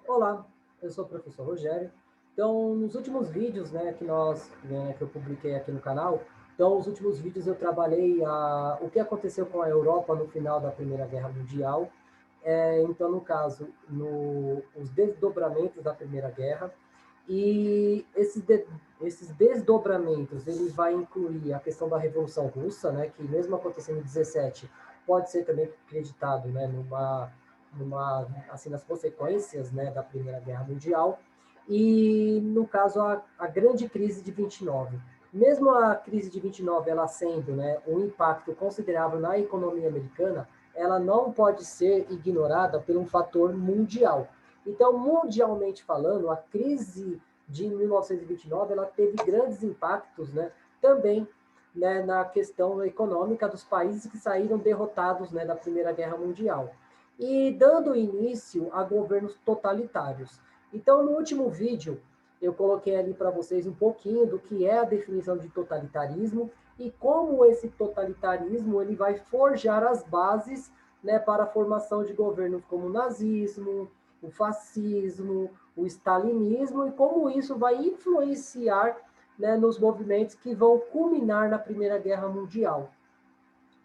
Olá, eu sou o professor Rogério. Então, nos últimos vídeos, que eu publiquei aqui no canal, então, nos últimos vídeos eu trabalhei o que aconteceu com a Europa no final da Primeira Guerra Mundial. Então, no caso, os desdobramentos da Primeira Guerra. E esses desdobramentos, ele vai incluir a questão da Revolução Russa, né, que mesmo acontecendo em 17, pode ser também acreditado, né, assim, nas consequências, né, da Primeira Guerra Mundial, e, no caso, a grande crise de 29. Mesmo a crise de 29 ela sendo, né, um impacto considerável na economia americana, ela não pode ser ignorada por um fator mundial. Então, mundialmente falando, a crise de 1929 ela teve grandes impactos, né, também, né, na questão econômica dos países que saíram derrotados, né, da Primeira Guerra Mundial e dando início a governos totalitários. Então, no último vídeo, eu coloquei ali para vocês um pouquinho do que é a definição de totalitarismo e como esse totalitarismo ele vai forjar as bases, né, para a formação de governos como o nazismo, o fascismo, o stalinismo e como isso vai influenciar, né, nos movimentos que vão culminar na Primeira Guerra Mundial.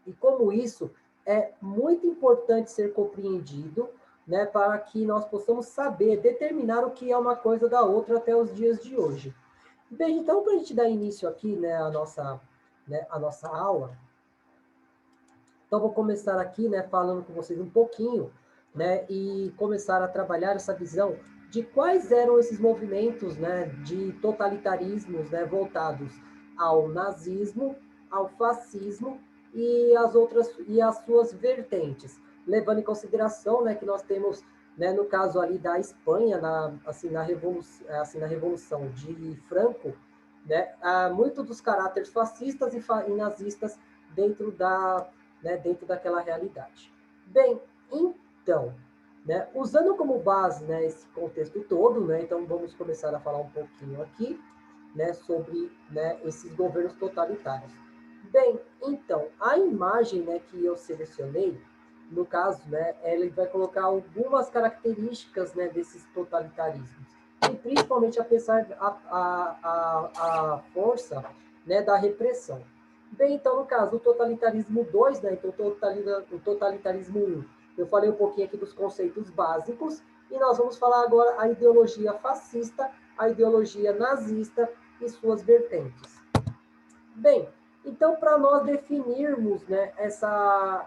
E como isso é muito importante ser compreendido, né, para que nós possamos saber, determinar o que é uma coisa da outra até os dias de hoje. Bem, então, para a gente dar início aqui, né, a nossa aula, então vou começar aqui, né, falando com vocês um pouquinho, né, e começar a trabalhar essa visão de quais eram esses movimentos, né, de totalitarismos, né, voltados ao nazismo, ao fascismo e as suas vertentes, levando em consideração, né, que nós temos, né, no caso ali da Espanha, na revolução de Franco, né, há muito dos caráteres fascistas e nazistas dentro dentro daquela realidade. Bem, então, né, usando como base, né, esse contexto todo, né, então vamos começar a falar um pouquinho aqui, né, sobre, né, esses governos totalitários. Bem, então, a imagem, né, que eu selecionei, no caso, né, ele vai colocar algumas características, né, desses totalitarismos, e principalmente a pensar a força, né, da repressão. Bem, então, no caso, o totalitarismo 2, né, então o totalitarismo 1, eu falei um pouquinho aqui dos conceitos básicos, e nós vamos falar agora a ideologia fascista, a ideologia nazista e suas vertentes. Bem, então, para nós definirmos, né, essas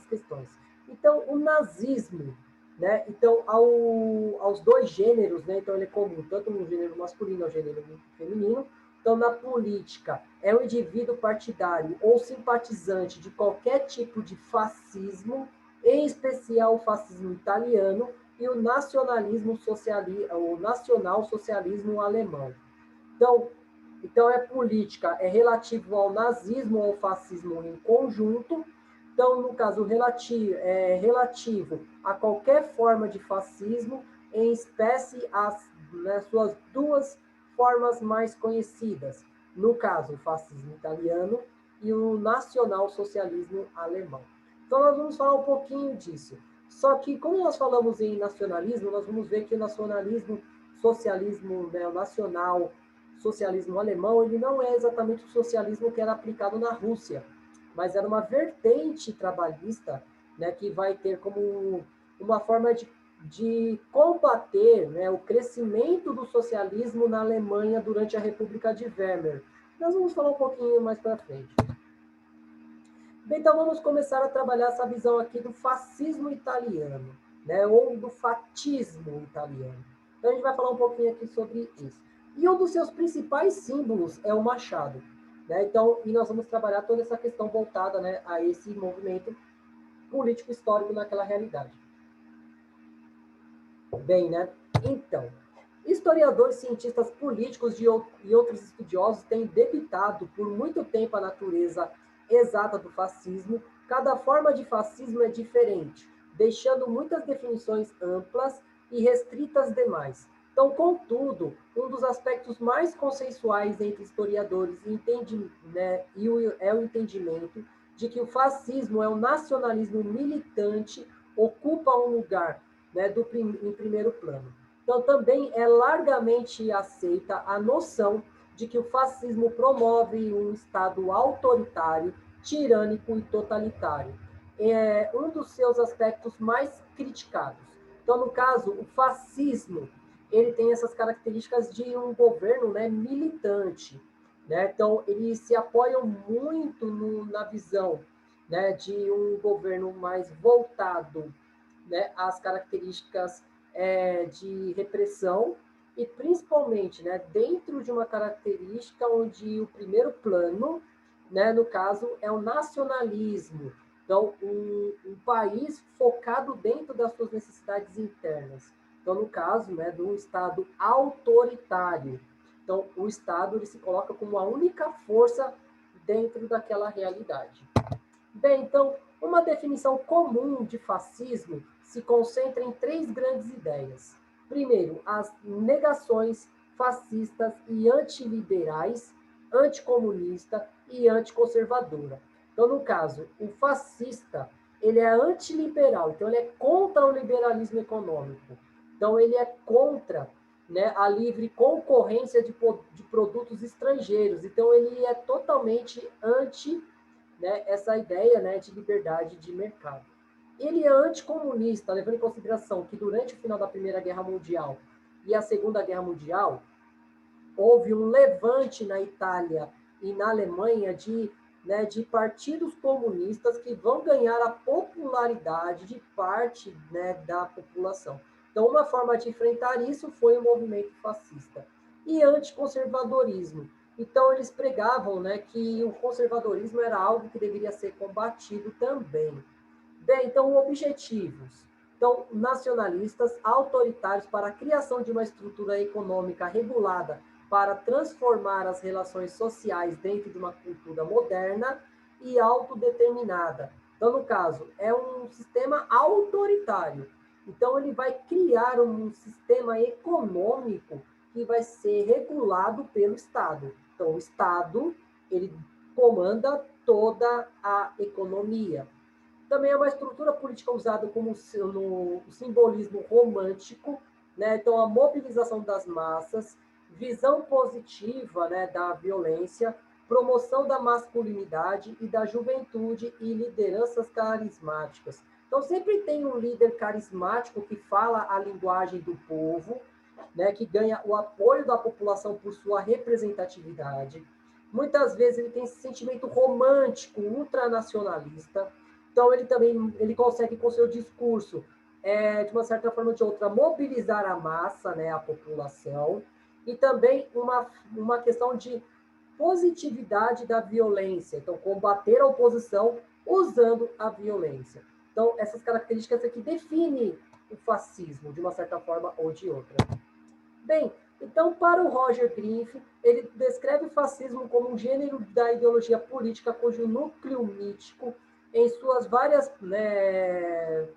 questões. Então, o nazismo, né, então, aos dois gêneros, né, então ele é comum, tanto no gênero masculino ao gênero feminino. Então, na política, é um indivíduo partidário ou simpatizante de qualquer tipo de fascismo, em especial o fascismo italiano e o o nacional-socialismo alemão. Então, é política, é relativo ao nazismo ou ao fascismo em conjunto. Então, no caso, é relativo a qualquer forma de fascismo, em espécie as suas duas formas mais conhecidas. No caso, o fascismo italiano e o nacional-socialismo alemão. Então, nós vamos falar um pouquinho disso. Só que, como nós falamos em nacionalismo, nós vamos ver que o nacionalismo, socialismo, né, o nacional, socialismo alemão, ele não é exatamente o socialismo que era aplicado na Rússia, mas era uma vertente trabalhista, né, que vai ter como uma forma de combater, né, o crescimento do socialismo na Alemanha durante a República de Weimar. Nós vamos falar um pouquinho mais para frente. Bem, então vamos começar a trabalhar essa visão aqui do fascismo italiano, né, ou do fatismo italiano. Então a gente vai falar um pouquinho aqui sobre isso. E um dos seus principais símbolos é o machado, né? Então, e nós vamos trabalhar toda essa questão voltada, né, a esse movimento político histórico naquela realidade. Bem, né? Então, historiadores, cientistas políticos e outros estudiosos têm debitado por muito tempo a natureza exata do fascismo. Cada forma de fascismo é diferente, deixando muitas definições amplas e restritas demais. Então, contudo, um dos aspectos mais consensuais entre historiadores é o entendimento de que o fascismo é um nacionalismo militante, ocupa um lugar né, em primeiro plano. Então, também é largamente aceita a noção de que o fascismo promove um Estado autoritário, tirânico e totalitário. É um dos seus aspectos mais criticados. Então, no caso, o fascismo, ele tem essas características de um governo, né, militante, né? Então, eles se apoiam muito na visão, né, de um governo mais voltado, né, às características de repressão e principalmente, né, dentro de uma característica onde o primeiro plano, né, no caso, é o nacionalismo. Então, um país focado dentro das suas necessidades internas. Então, no caso, né, de um Estado autoritário. Então, o Estado ele se coloca como a única força dentro daquela realidade. Bem, então, uma definição comum de fascismo se concentra em três grandes ideias. Primeiro, as negações fascistas e antiliberais, anticomunista e anticonservadora. Então, no caso, o fascista, ele é antiliberal, então ele é contra o liberalismo econômico. Então, ele é contra, né, a livre concorrência de produtos estrangeiros. Então, ele é totalmente anti, né, essa ideia, né, de liberdade de mercado. Ele é anticomunista, levando em consideração que durante o final da Primeira Guerra Mundial e a Segunda Guerra Mundial, houve um levante na Itália e na Alemanha de partidos comunistas que vão ganhar a popularidade de parte, né, da população. Então, uma forma de enfrentar isso foi o movimento fascista. E anticonservadorismo. Então, eles pregavam, né, que o conservadorismo era algo que deveria ser combatido também. Bem, então, objetivos. Então, nacionalistas, autoritários para a criação de uma estrutura econômica regulada para transformar as relações sociais dentro de uma cultura moderna e autodeterminada. Então, no caso, é um sistema autoritário. Então, ele vai criar um sistema econômico que vai ser regulado pelo Estado. Então, o Estado, ele comanda toda a economia. Também é uma estrutura política usada como no simbolismo romântico, né? Então, a mobilização das massas, visão positiva, né, da violência, promoção da masculinidade e da juventude e lideranças carismáticas. Então, sempre tem um líder carismático que fala a linguagem do povo, né, que ganha o apoio da população por sua representatividade. Muitas vezes ele tem esse sentimento romântico, ultranacionalista. Então, ele consegue, com seu discurso, de uma certa forma ou de outra, mobilizar a massa, né, a população, e também uma questão de positividade da violência. Então, combater a oposição usando a violência. Então, essas características aqui definem o fascismo, de uma certa forma ou de outra. Bem, então, para o Roger Greenf, ele descreve o fascismo como um gênero da ideologia política cujo núcleo mítico, em suas várias, né,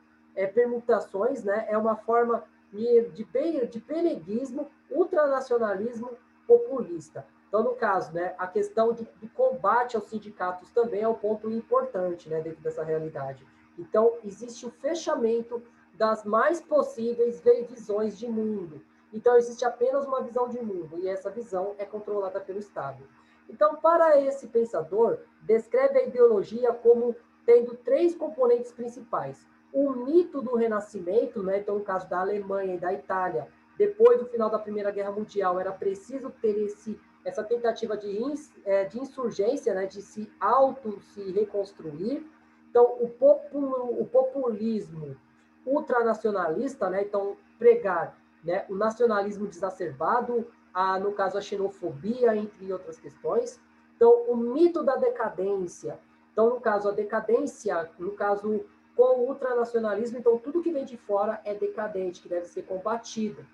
permutações, né, é uma forma de peleguismo, ultranacionalismo populista. Então, no caso, né, a questão do combate aos sindicatos também é um ponto importante, né, dentro dessa realidade. Então, existe o fechamento das mais possíveis visões de mundo. Então, existe apenas uma visão de mundo, e essa visão é controlada pelo Estado. Então, para esse pensador, descreve a ideologia como tendo três componentes principais. O mito do renascimento, né? Então, no caso da Alemanha e da Itália, depois do final da Primeira Guerra Mundial, era preciso ter essa tentativa de insurgência, né? De se reconstruir. Então, o populismo ultranacionalista, né? Então, pregar, né, o nacionalismo exacerbado, no caso a xenofobia, entre outras questões. Então, o mito da decadência. Então, no caso, a decadência, no caso, com o ultranacionalismo, então tudo que vem de fora é decadente, que deve ser combatido.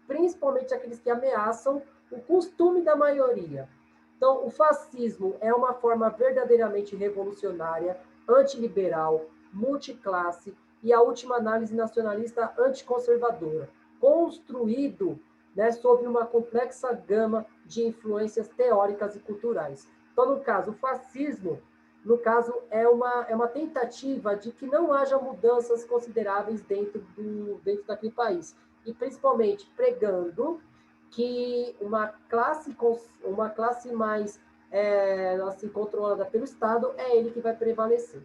Principalmente aqueles que ameaçam o costume da maioria. Então, o fascismo é uma forma verdadeiramente revolucionária, antiliberal, multiclasse e, a última análise, nacionalista anticonservadora, construído, né, sobre uma complexa gama de influências teóricas e culturais. Então, no caso, o fascismo, no caso, é uma tentativa de que não haja mudanças consideráveis dentro daquele país. E principalmente pregando que uma classe mais assim, controlada pelo Estado é ele que vai prevalecer.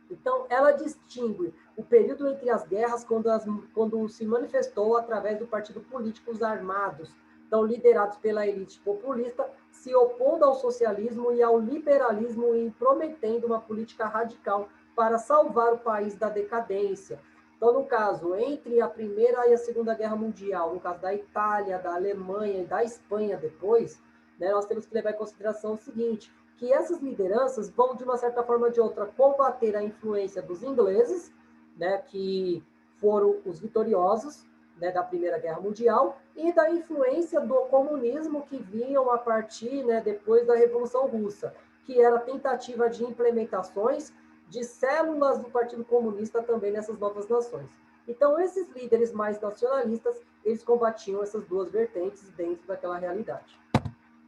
Então, ela distingue o período entre as guerras quando se manifestou através do partido políticos armados, então liderados pela elite populista, se opondo ao socialismo e ao liberalismo e prometendo uma política radical para salvar o país da decadência. Então, no caso, entre a Primeira e a Segunda Guerra Mundial, no caso da Itália, da Alemanha e da Espanha depois, né, nós temos que levar em consideração o seguinte, que essas lideranças vão, de uma certa forma ou de outra, combater a influência dos ingleses, né, que foram os vitoriosos, né, da Primeira Guerra Mundial, e da influência do comunismo que vinham a partir, né, depois da Revolução Russa, que era a tentativa de implementações de células do Partido Comunista também nessas novas nações. Então, esses líderes mais nacionalistas, eles combatiam essas duas vertentes dentro daquela realidade.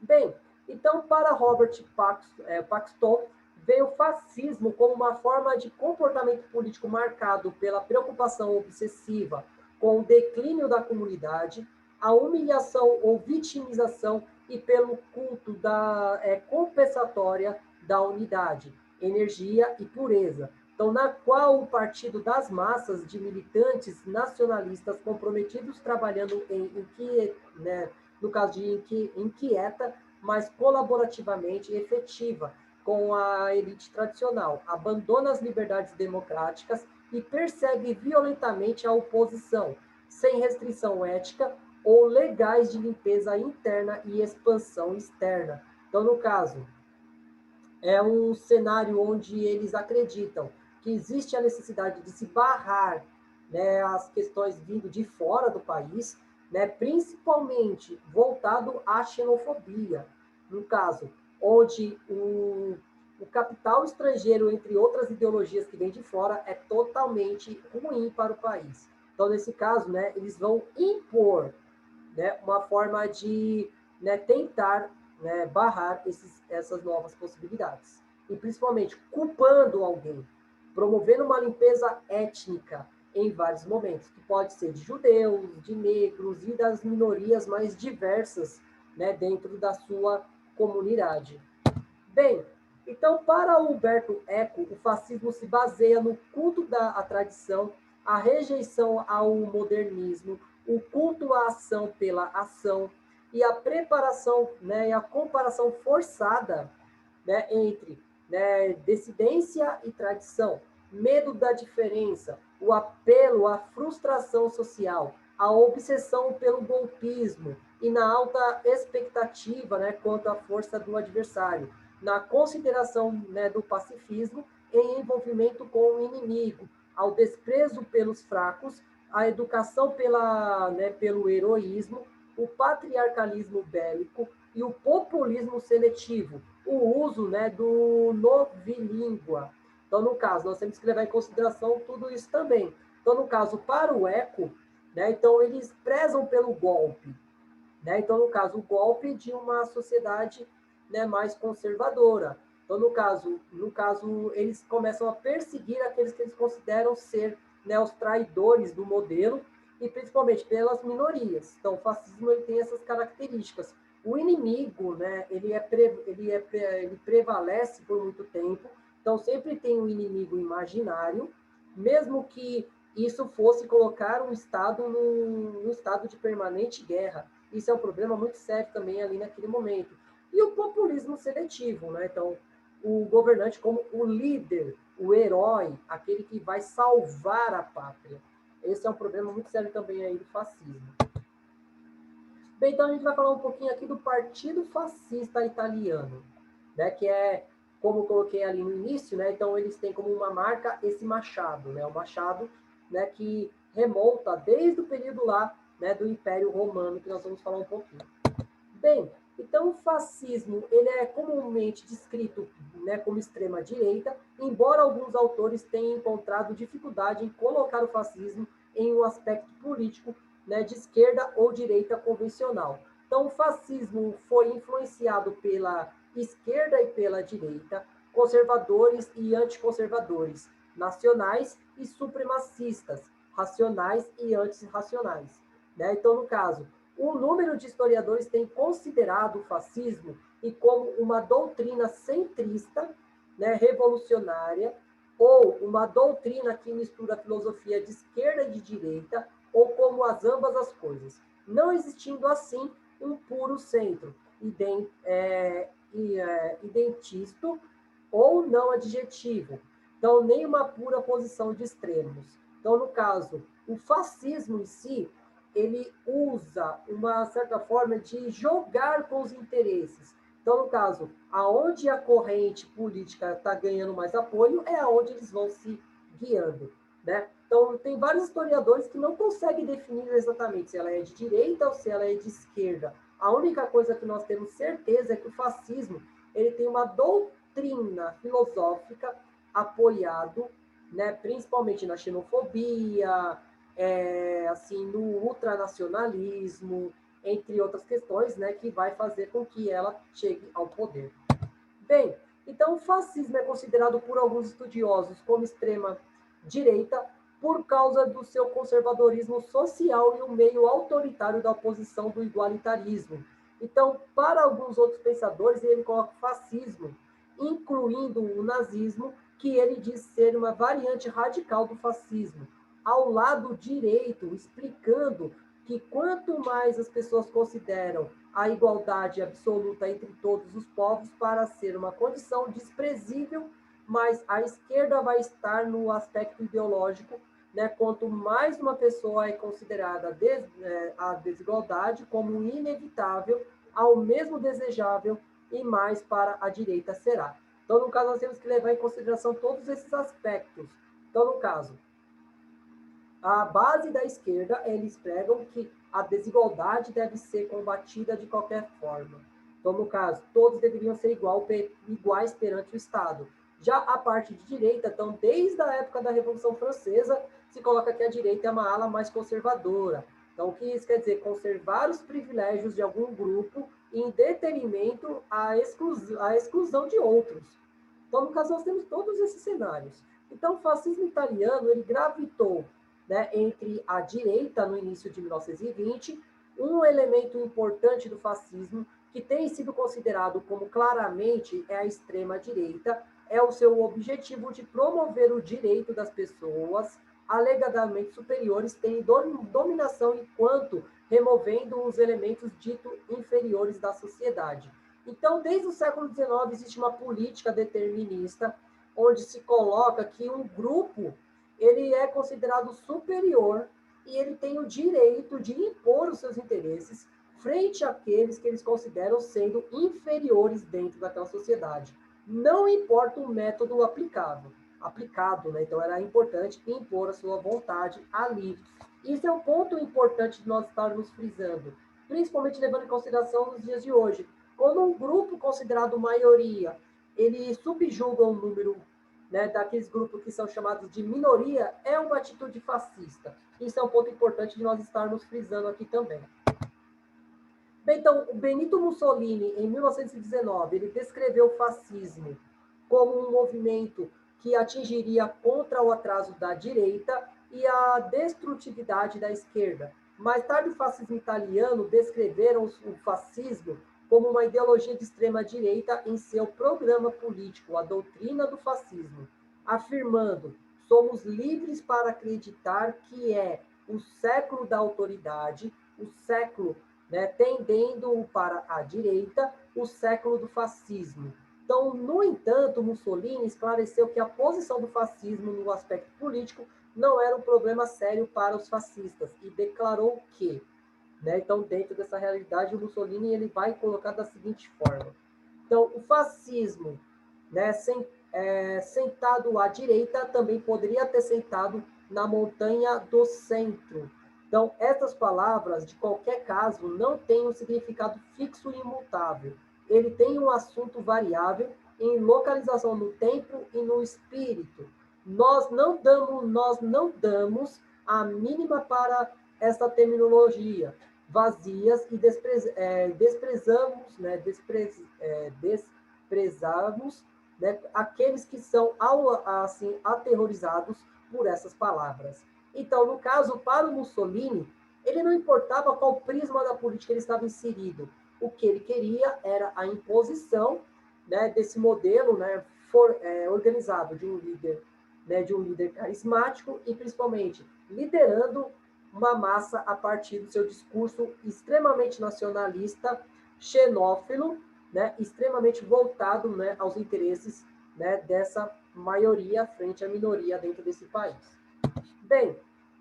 Bem, então, para Robert Paxton, veio o fascismo como uma forma de comportamento político marcado pela preocupação obsessiva com o declínio da comunidade, a humilhação ou vitimização e pelo culto compensatória da unidade, energia e pureza. Então, na qual o partido das massas de militantes nacionalistas comprometidos trabalhando no caso de inquieta, mas colaborativamente efetiva com a elite tradicional, abandona as liberdades democráticas e persegue violentamente a oposição, sem restrição ética ou legais de limpeza interna e expansão externa. Então, no caso, é um cenário onde eles acreditam que existe a necessidade de se barrar, né, as questões vindo de fora do país, né, principalmente voltado à xenofobia, no caso, onde o capital estrangeiro, entre outras ideologias que vêm de fora, é totalmente ruim para o país. Então, nesse caso, né, eles vão impor, né, uma forma de, né, tentar, né, barrar essas novas possibilidades. E principalmente culpando alguém, promovendo uma limpeza étnica em vários momentos, que pode ser de judeus, de negros e das minorias mais diversas, né, dentro da sua comunidade. Bem, então, para Humberto Eco, o fascismo se baseia no culto da tradição, a rejeição ao modernismo, o culto à ação pela ação e a preparação, né, e a comparação forçada, né, entre, né, dissidência e tradição, medo da diferença, o apelo à frustração social, a obsessão pelo golpismo e na alta expectativa, né, quanto à força do adversário, na consideração, né, do pacifismo em envolvimento com o inimigo, ao desprezo pelos fracos, a educação pelo heroísmo, o patriarcalismo bélico e o populismo seletivo, o uso, né, do novilíngua. Então, no caso, nós temos que levar em consideração tudo isso também. Então, no caso, para o Eco, né, então eles prezam pelo golpe. Né? Então, no caso, o golpe de uma sociedade, né, mais conservadora. Então, no caso, eles começam a perseguir aqueles que eles consideram ser, né, os traidores do modelo e principalmente pelas minorias. Então, o fascismo ele tem essas características. O inimigo, né, ele prevalece por muito tempo. Então, sempre tem um inimigo imaginário, mesmo que isso fosse colocar um Estado num estado de permanente guerra. Isso é um problema muito sério também ali naquele momento. E o populismo seletivo, né? Então, o governante como o líder, o herói, aquele que vai salvar a pátria. Esse é um problema muito sério também aí do fascismo. Bem, então a gente vai falar um pouquinho aqui do Partido Fascista Italiano, né? Que é, como eu coloquei ali no início, né? Então eles têm como uma marca esse machado, né? O machado, né? Que remonta desde o período lá, né? Do Império Romano, que nós vamos falar um pouquinho. Bem, então o fascismo ele é comumente descrito, né, como extrema direita, embora alguns autores tenham encontrado dificuldade em colocar o fascismo em um aspecto político, né, de esquerda ou direita convencional. Então o fascismo foi influenciado pela esquerda e pela direita, conservadores e anticonservadores, nacionais e supremacistas, racionais e antirracionais. Né? Então, no caso, o número de historiadores tem considerado o fascismo e como uma doutrina centrista, né, revolucionária, ou uma doutrina que mistura a filosofia de esquerda e de direita, ou como as ambas as coisas, não existindo assim um puro centro, identisto ou não adjetivo. Então, nem uma pura posição de extremos. Então, no caso, o fascismo em si, ele usa uma certa forma de jogar com os interesses. Então, no caso, aonde a corrente política está ganhando mais apoio é aonde eles vão se guiando, né? Então, tem vários historiadores que não conseguem definir exatamente se ela é de direita ou se ela é de esquerda. A única coisa que nós temos certeza é que o fascismo ele tem uma doutrina filosófica apoiado, né, principalmente na xenofobia, assim, no ultranacionalismo, entre outras questões, né, que vai fazer com que ela chegue ao poder. Bem, então o fascismo é considerado por alguns estudiosos como extrema direita por causa do seu conservadorismo social e o meio autoritário da oposição do igualitarismo. Então, para alguns outros pensadores, ele coloca o fascismo, incluindo o nazismo, que ele diz ser uma variante radical do fascismo, ao lado direito, explicando que quanto mais as pessoas consideram a igualdade absoluta entre todos os povos para ser uma condição desprezível, mas a esquerda vai estar no aspecto ideológico, né? Quanto mais uma pessoa é considerada a desigualdade como inevitável, ao mesmo desejável, e mais para a direita será. Então, no caso, nós temos que levar em consideração todos esses aspectos. Então, no caso, a base da esquerda, eles pregam que a desigualdade deve ser combatida de qualquer forma. Então, no caso, todos deveriam ser iguais perante o Estado. Já a parte de direita, então, desde a época da Revolução Francesa, se coloca que a direita é uma ala mais conservadora. Então, o que isso quer dizer? Conservar os privilégios de algum grupo em detrimento à exclusão de outros. Então, no caso, nós temos todos esses cenários. Então, o fascismo italiano, ele gravitou, né, entre a direita no início de 1920, um elemento importante do fascismo que tem sido considerado como claramente a extrema-direita, é o seu objetivo de promover o direito das pessoas alegadamente superiores terem dominação enquanto removendo os elementos ditos inferiores da sociedade. Então, desde o século XIX, existe uma política determinista onde se coloca que um grupo ele é considerado superior e ele tem o direito de impor os seus interesses frente àqueles que eles consideram sendo inferiores dentro daquela sociedade. Não importa o método aplicado, né? Então era importante impor a sua vontade ali. Isso é um ponto importante de nós estarmos frisando, principalmente levando em consideração nos dias de hoje. Quando um grupo considerado maioria, ele subjuga um número, né, daqueles grupos que são chamados de minoria, é uma atitude fascista. Isso é um ponto importante de nós estarmos frisando aqui também. Bem, então, o Benito Mussolini, em 1919, ele descreveu o fascismo como um movimento que atingiria contra o atraso da direita e a destrutividade da esquerda. Mais tarde, o fascismo italiano descreveram o fascismo como uma ideologia de extrema-direita em seu programa político, a doutrina do fascismo, afirmando: somos livres para acreditar que é o século da autoridade, o século, né, tendendo para a direita, o século do fascismo. Então, no entanto, Mussolini esclareceu que a posição do fascismo no aspecto político não era um problema sério para os fascistas e declarou que, né, então, dentro dessa realidade, o Mussolini ele vai colocar da seguinte forma. Então, o fascismo, né, sentado à direita, também poderia ter sentado na montanha do centro. Então, essas palavras, de qualquer caso, não têm um significado fixo e imutável. Ele tem um assunto variável em localização no tempo e no espírito. Nós não damos a mínima para essa terminologia vazias e desprezamos, né, desprezamos né, aqueles que são assim aterrorizados por essas palavras. Então, no caso, para o Mussolini, ele não importava qual prisma da política ele estava inserido. O que ele queria era a imposição, né, desse modelo, né, organizado de um líder carismático e principalmente liderando uma massa a partir do seu discurso extremamente nacionalista, xenófilo, né, extremamente voltado, né, aos interesses, né, dessa maioria frente à minoria dentro desse país. Bem,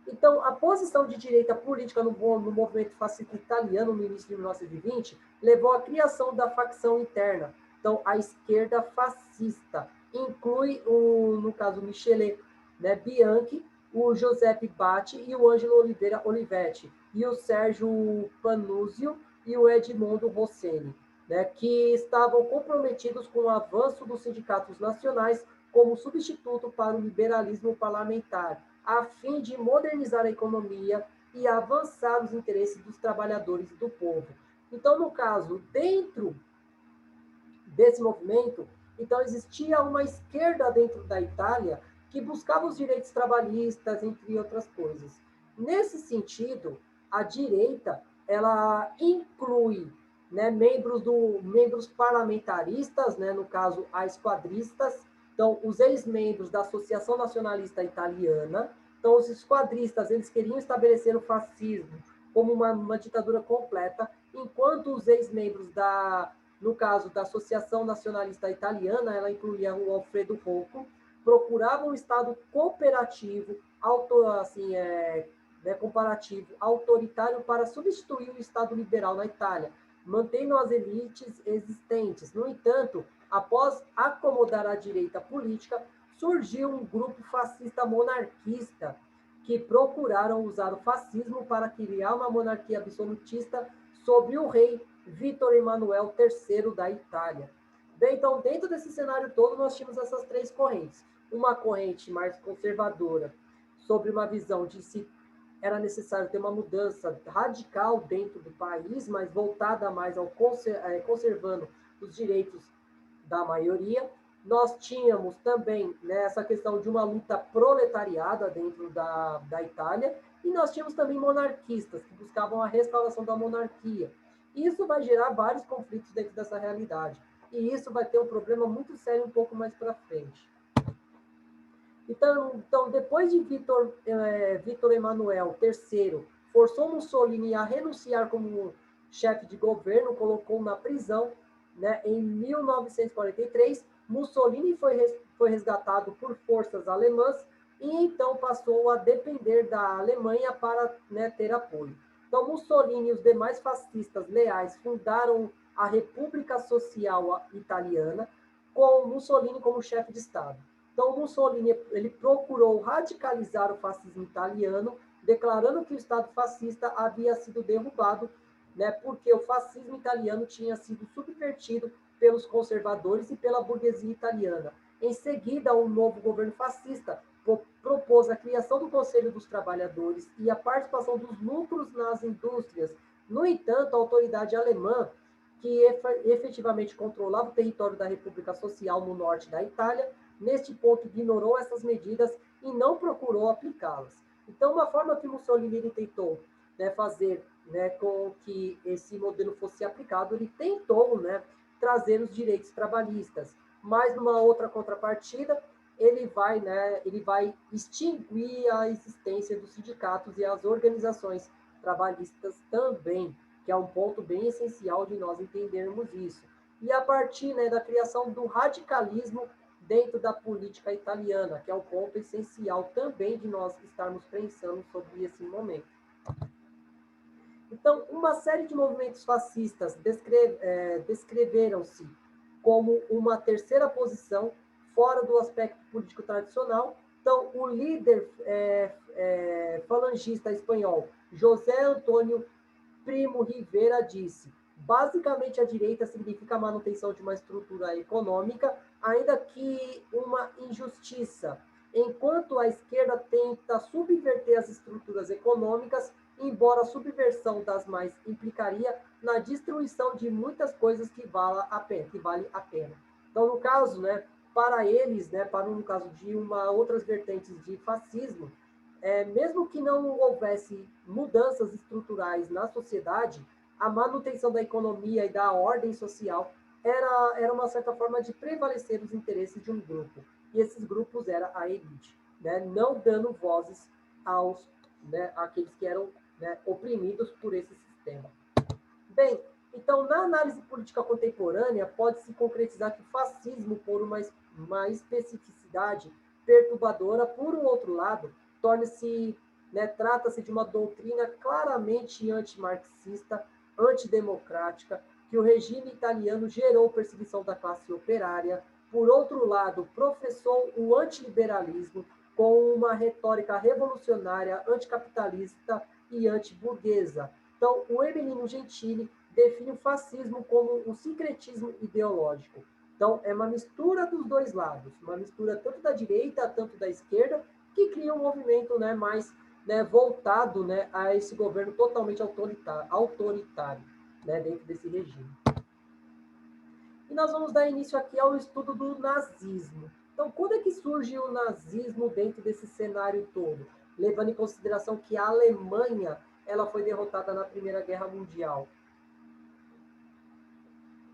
então, a posição de direita política no movimento fascista italiano no início de 1920 levou à criação da facção interna. Então, a esquerda fascista inclui, no caso, Michele, né, Bianchi, o Giuseppe Batti e o Ângelo Oliveira Olivetti, e o Sérgio Panuzio e o Edmondo Rosseni, né, que estavam comprometidos com o avanço dos sindicatos nacionais como substituto para o liberalismo parlamentar, a fim de modernizar a economia e avançar os interesses dos trabalhadores e do povo. Então, no caso, dentro desse movimento, então existia uma esquerda dentro da Itália que buscava os direitos trabalhistas, entre outras coisas. Nesse sentido, a direita, ela inclui, né, membros parlamentaristas, né, no caso, as esquadristas, então, os ex-membros da Associação Nacionalista Italiana. Então, os esquadristas, eles queriam estabelecer o fascismo como uma ditadura completa, enquanto os ex-membros no caso da Associação Nacionalista Italiana, ela incluía o Alfredo Rocco, procuravam um Estado cooperativo, comparativo, autoritário para substituir o Estado liberal na Itália, mantendo as elites existentes. No entanto, após acomodar a direita política, surgiu um grupo fascista monarquista que procuraram usar o fascismo para criar uma monarquia absolutista sobre o rei Vítor Emanuel III da Itália. Bem, então, dentro desse cenário todo, nós tínhamos essas três correntes. Uma corrente mais conservadora, sobre uma visão de se era necessário ter uma mudança radical dentro do país, mas voltada mais ao conservando os direitos da maioria. Nós tínhamos também, né, essa questão de uma luta proletariada dentro da Itália, e nós tínhamos também monarquistas, que buscavam a restauração da monarquia. Isso vai gerar vários conflitos dentro dessa realidade. E isso vai ter um problema muito sério um pouco mais para frente. Então, depois de Vítor Emanuel III forçou Mussolini a renunciar como chefe de governo, colocou na prisão, né, em 1943, Mussolini foi resgatado por forças alemãs e então passou a depender da Alemanha para, né, ter apoio. Então, Mussolini e os demais fascistas leais fundaram a República Social Italiana, com Mussolini como chefe de Estado. Então, Mussolini ele procurou radicalizar o fascismo italiano, declarando que o Estado fascista havia sido derrubado, né, porque o fascismo italiano tinha sido subvertido pelos conservadores e pela burguesia italiana. Em seguida, um novo governo fascista propôs a criação do Conselho dos Trabalhadores e a participação dos lucros nas indústrias. No entanto, a autoridade alemã, que efetivamente controlava o território da República Social no norte da Itália, neste ponto ignorou essas medidas e não procurou aplicá-las. Então, uma forma que Mussolini tentou, né, fazer, né, com que esse modelo fosse aplicado, ele tentou, né, trazer os direitos trabalhistas, mas numa outra contrapartida, ele vai extinguir a existência dos sindicatos e as organizações trabalhistas também, que é um ponto bem essencial de nós entendermos isso. E a partir, né, da criação do radicalismo dentro da política italiana, que é um ponto essencial também de nós estarmos pensando sobre esse momento. Então, uma série de movimentos fascistas descreveram-se como uma terceira posição fora do aspecto político tradicional. Então, o líder falangista espanhol, José Antônio Primo Rivera, disse: basicamente, a direita significa a manutenção de uma estrutura econômica, ainda que uma injustiça, enquanto a esquerda tenta subverter as estruturas econômicas, embora a subversão das mais implicaria na destruição de muitas coisas que vale a pena. Então, no caso, né, para eles, né, para no caso de outras vertentes de fascismo, mesmo que não houvesse mudanças estruturais na sociedade, a manutenção da economia e da ordem social era uma certa forma de prevalecer os interesses de um grupo. E esses grupos era a elite, né, não dando vozes aos, né, àqueles que eram, né, oprimidos por esse sistema. Bem, então, na análise política contemporânea, pode-se concretizar que o fascismo, por uma especificidade perturbadora, por um outro lado, torna-se, né, trata-se de uma doutrina claramente antimarxista, antidemocrática, que o regime italiano gerou perseguição da classe operária. Por outro lado, professou o antiliberalismo com uma retórica revolucionária, anticapitalista e antiburguesa. Então, o Emelino Gentili define o fascismo como um sincretismo ideológico. Então, é uma mistura dos dois lados, uma mistura tanto da direita, tanto da esquerda, que cria um movimento, né, mais, né, voltado, né, a esse governo totalmente autoritário, né, dentro desse regime. E nós vamos dar início aqui ao estudo do nazismo. Então, quando é que surge o nazismo dentro desse cenário todo? Levando em consideração que a Alemanha ela foi derrotada na Primeira Guerra Mundial.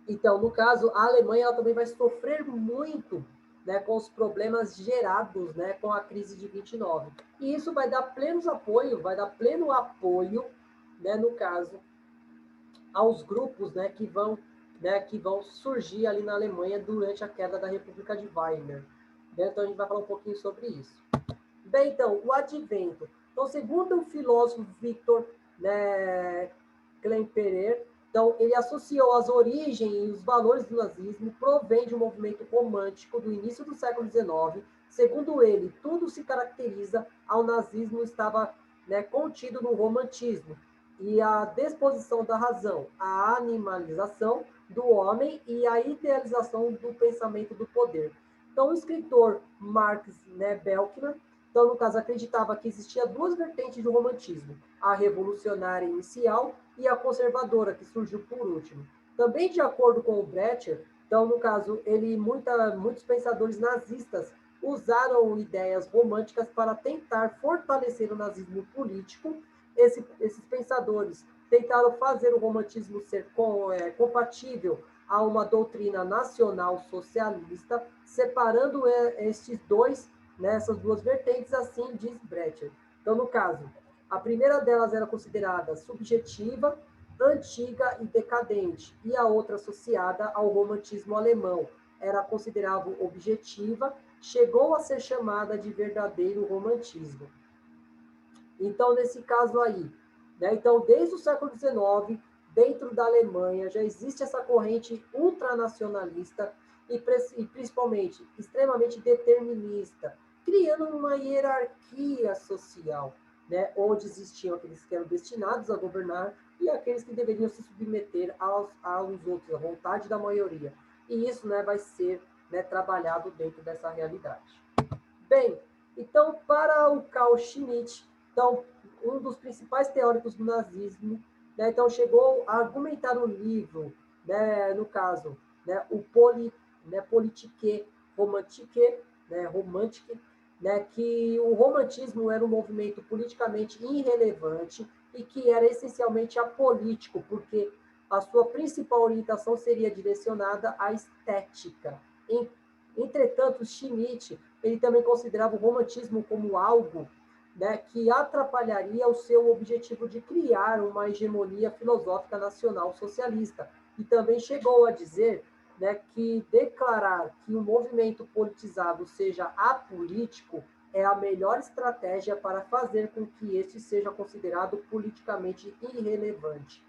Então, no caso, a Alemanha ela também vai sofrer muito, né, com os problemas gerados, né, com a crise de 29. E isso vai dar pleno apoio, né, no caso, aos grupos, né, que vão surgir ali na Alemanha durante a queda da República de Weimar. Então, a gente vai falar um pouquinho sobre isso. Bem, então, o advento. Então, segundo o filósofo Victor, né, Klemperer, então, ele associou as origens e os valores do nazismo provém de um movimento romântico do início do século XIX. Segundo ele, tudo se caracteriza ao nazismo estava, né, contido no romantismo e a disposição da razão, a animalização do homem e a idealização do pensamento do poder. Então, o escritor Marx, né, Belknap, então, no caso, acreditava que existia duas vertentes do romantismo, a revolucionária inicial e a conservadora, que surgiu por último. Também, de acordo com o Brecher, então, no caso, muitos pensadores nazistas usaram ideias românticas para tentar fortalecer o nazismo político. Esses pensadores tentaram fazer o romantismo ser compatível a uma doutrina nacional socialista, separando estes dois, né, essas duas vertentes, assim diz Brecher. Então, no caso, a primeira delas era considerada subjetiva, antiga e decadente, e a outra associada ao romantismo alemão, era considerada objetiva, chegou a ser chamada de verdadeiro romantismo. Então, nesse caso aí, né, então, desde o século XIX, dentro da Alemanha, já existe essa corrente ultranacionalista e principalmente extremamente determinista, criando uma hierarquia social, né, onde existiam aqueles que eram destinados a governar e aqueles que deveriam se submeter aos outros, à vontade da maioria. E isso, né, vai ser, né, trabalhado dentro dessa realidade. Bem, então, para o Carl Schmitt, então, um dos principais teóricos do nazismo, né, então chegou a argumentar no livro, né, no caso, né, o Politique Romantique, né, Romantique, né, que o romantismo era um movimento politicamente irrelevante e que era essencialmente apolítico, porque a sua principal orientação seria direcionada à estética. Entretanto, Schmitt ele também considerava o romantismo como algo, né, que atrapalharia o seu objetivo de criar uma hegemonia filosófica nacional socialista. E também chegou a dizer, né, que declarar que um movimento politizado seja apolítico é a melhor estratégia para fazer com que este seja considerado politicamente irrelevante.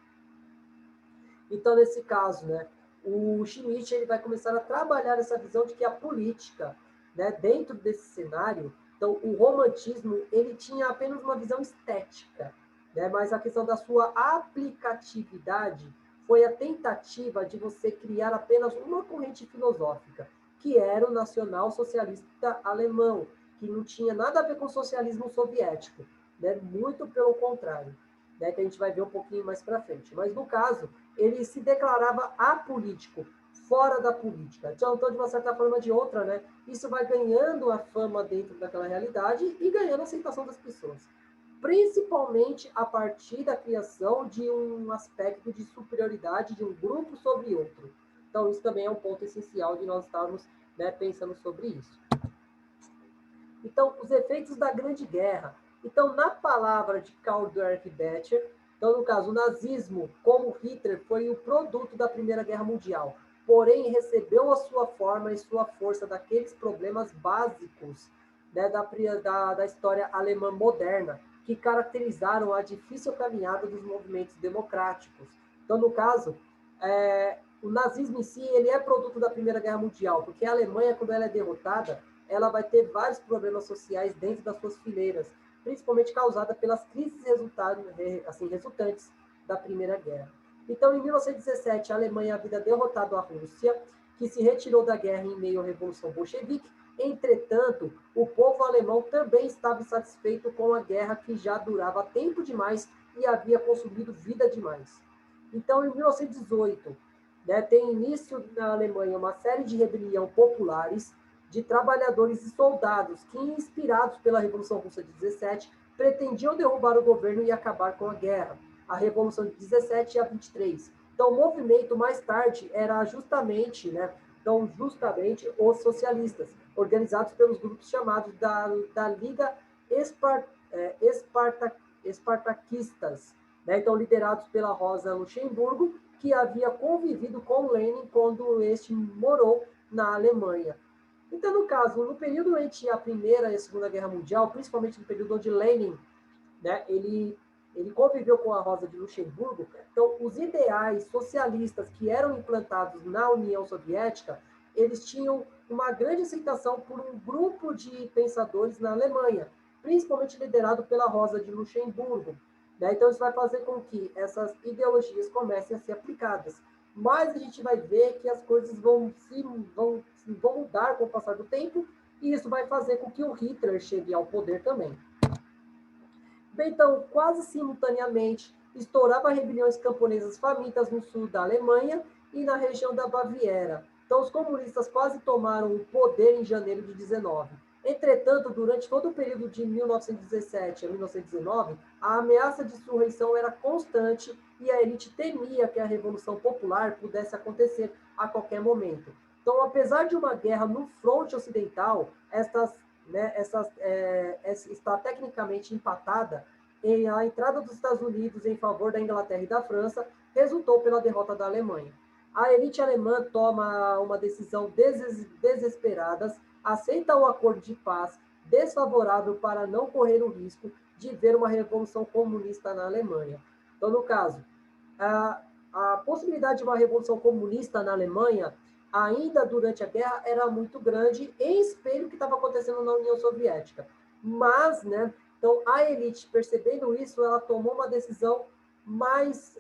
Então, nesse caso, né, o Schmitt ele vai começar a trabalhar essa visão de que a política, né, dentro desse cenário, então o romantismo ele tinha apenas uma visão estética, né, mas a questão da sua aplicatividade foi a tentativa de você criar apenas uma corrente filosófica, que era o nacional-socialista alemão, que não tinha nada a ver com o socialismo soviético, né, muito pelo contrário, né, que a gente vai ver um pouquinho mais para frente. Mas no caso ele se declarava apolítico, fora da política. Então, de uma certa forma ou de outra, né, isso vai ganhando a fama dentro daquela realidade e ganhando a aceitação das pessoas. Principalmente a partir da criação de um aspecto de superioridade de um grupo sobre outro. Então, isso também é um ponto essencial de nós estarmos, né, pensando sobre isso. Então, os efeitos da Grande Guerra. Então, na palavra de Karl Dietrich Becher, então, no caso, o nazismo, como Hitler, foi o produto da Primeira Guerra Mundial, porém recebeu a sua forma e sua força daqueles problemas básicos, né, da história alemã moderna, que caracterizaram a difícil caminhada dos movimentos democráticos. Então, no caso, o nazismo em si, ele é produto da Primeira Guerra Mundial, porque a Alemanha, quando ela é derrotada, ela vai ter vários problemas sociais dentro das suas fileiras, principalmente causada pelas crises resultantes da Primeira Guerra. Então, em 1917, a Alemanha havia derrotado a Rússia, que se retirou da guerra em meio à Revolução Bolchevique. Entretanto, o povo alemão também estava insatisfeito com a guerra que já durava tempo demais e havia consumido vida demais. Então, em 1918, né, tem início na Alemanha uma série de rebeliões populares de trabalhadores e soldados que, inspirados pela Revolução Russa de 17, pretendiam derrubar o governo e acabar com a guerra. A Revolução de 17 e a 23. Então, o movimento mais tarde era justamente, né, os socialistas, organizados pelos grupos chamados da Liga Espartaquistas, né, então liderados pela Rosa Luxemburgo, que havia convivido com Lenin quando este morou na Alemanha. Então, no caso, no período entre a Primeira e a Segunda Guerra Mundial, principalmente no período onde Lenin, né, ele conviveu com a Rosa de Luxemburgo, então os ideais socialistas que eram implantados na União Soviética, eles tinham uma grande aceitação por um grupo de pensadores na Alemanha, principalmente liderado pela Rosa de Luxemburgo. Né? Então, isso vai fazer com que essas ideologias comecem a ser aplicadas. Mas a gente vai ver que as coisas vão mudar com o passar do tempo, e isso vai fazer com que o Hitler chegue ao poder também. Bem, então, quase simultaneamente, estourava rebeliões camponesas famintas no sul da Alemanha e na região da Baviera. Então, os comunistas quase tomaram o poder em janeiro de 19. Entretanto, durante todo o período de 1917 a 1919, a ameaça de insurreição era constante e a elite temia que a Revolução Popular pudesse acontecer a qualquer momento. Então, apesar de uma guerra no fronte ocidental, está tecnicamente empatada, e a entrada dos Estados Unidos em favor da Inglaterra e da França resultou pela derrota da Alemanha. A elite alemã toma uma decisão desesperada, aceita um acordo de paz desfavorável para não correr o risco de ver uma revolução comunista na Alemanha. Então, no caso, a possibilidade de uma revolução comunista na Alemanha ainda durante a guerra era muito grande, em espelho o que estava acontecendo na União Soviética. Mas, né, então a elite, percebendo isso, ela tomou uma decisão mais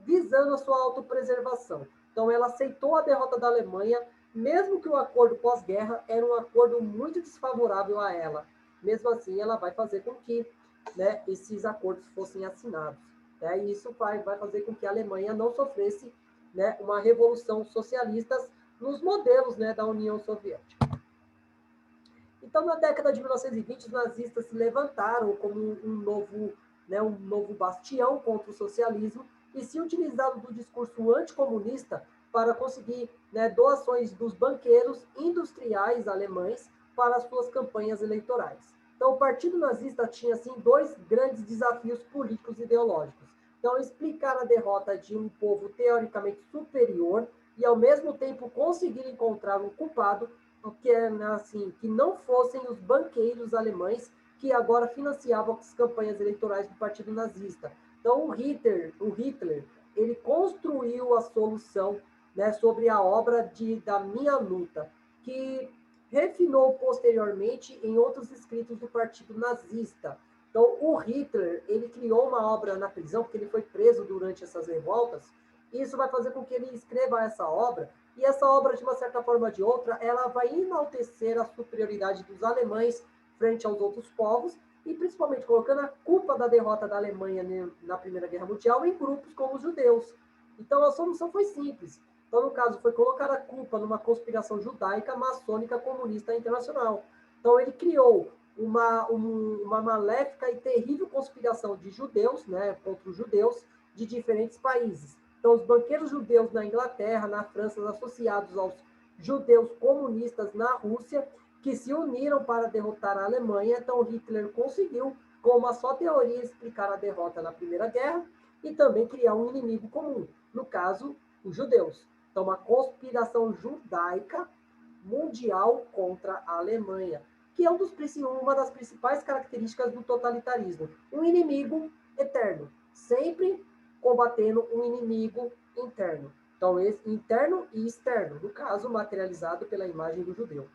visando a sua autopreservação. Então, ela aceitou a derrota da Alemanha, mesmo que o acordo pós-guerra era um acordo muito desfavorável a ela. Mesmo assim, ela vai fazer com que, né, esses acordos fossem assinados. Né? E isso vai fazer com que a Alemanha não sofresse, né, uma revolução socialista nos modelos, né, da União Soviética. Então, na década de 1920, os nazistas se levantaram como um novo bastião contra o socialismo e se utilizaram do discurso anticomunista para conseguir, né, doações dos banqueiros industriais alemães para as suas campanhas eleitorais. Então, o Partido Nazista tinha, assim, dois grandes desafios políticos e ideológicos. Então, explicar a derrota de um povo teoricamente superior e, ao mesmo tempo, conseguir encontrar um culpado que, assim, que não fossem os banqueiros alemães que agora financiavam as campanhas eleitorais do Partido Nazista. Então, o Hitler ele construiu a solução, né, sobre a obra da Minha Luta, que refinou posteriormente em outros escritos do Partido Nazista. Então, o Hitler, ele criou uma obra na prisão, porque ele foi preso durante essas revoltas, e isso vai fazer com que ele escreva essa obra, e essa obra, de uma certa forma ou de outra, ela vai enaltecer a superioridade dos alemães frente aos outros povos, e principalmente colocando a culpa da derrota da Alemanha na Primeira Guerra Mundial em grupos como os judeus. Então, a solução foi simples. Então, no caso, foi colocar a culpa numa conspiração judaica, maçônica, comunista internacional. Então, ele criou uma maléfica e terrível conspiração de judeus, né, contra os judeus de diferentes países. Então, os banqueiros judeus na Inglaterra, na França, associados aos judeus comunistas na Rússia, que se uniram para derrotar a Alemanha. Então, Hitler conseguiu, com uma só teoria, explicar a derrota na Primeira Guerra e também criar um inimigo comum, no caso, os judeus. Então, uma conspiração judaica mundial contra a Alemanha, que é uma das principais características do totalitarismo. Um inimigo eterno, sempre combatendo um inimigo interno. Então, interno e externo, no caso, materializado pela imagem do judeu.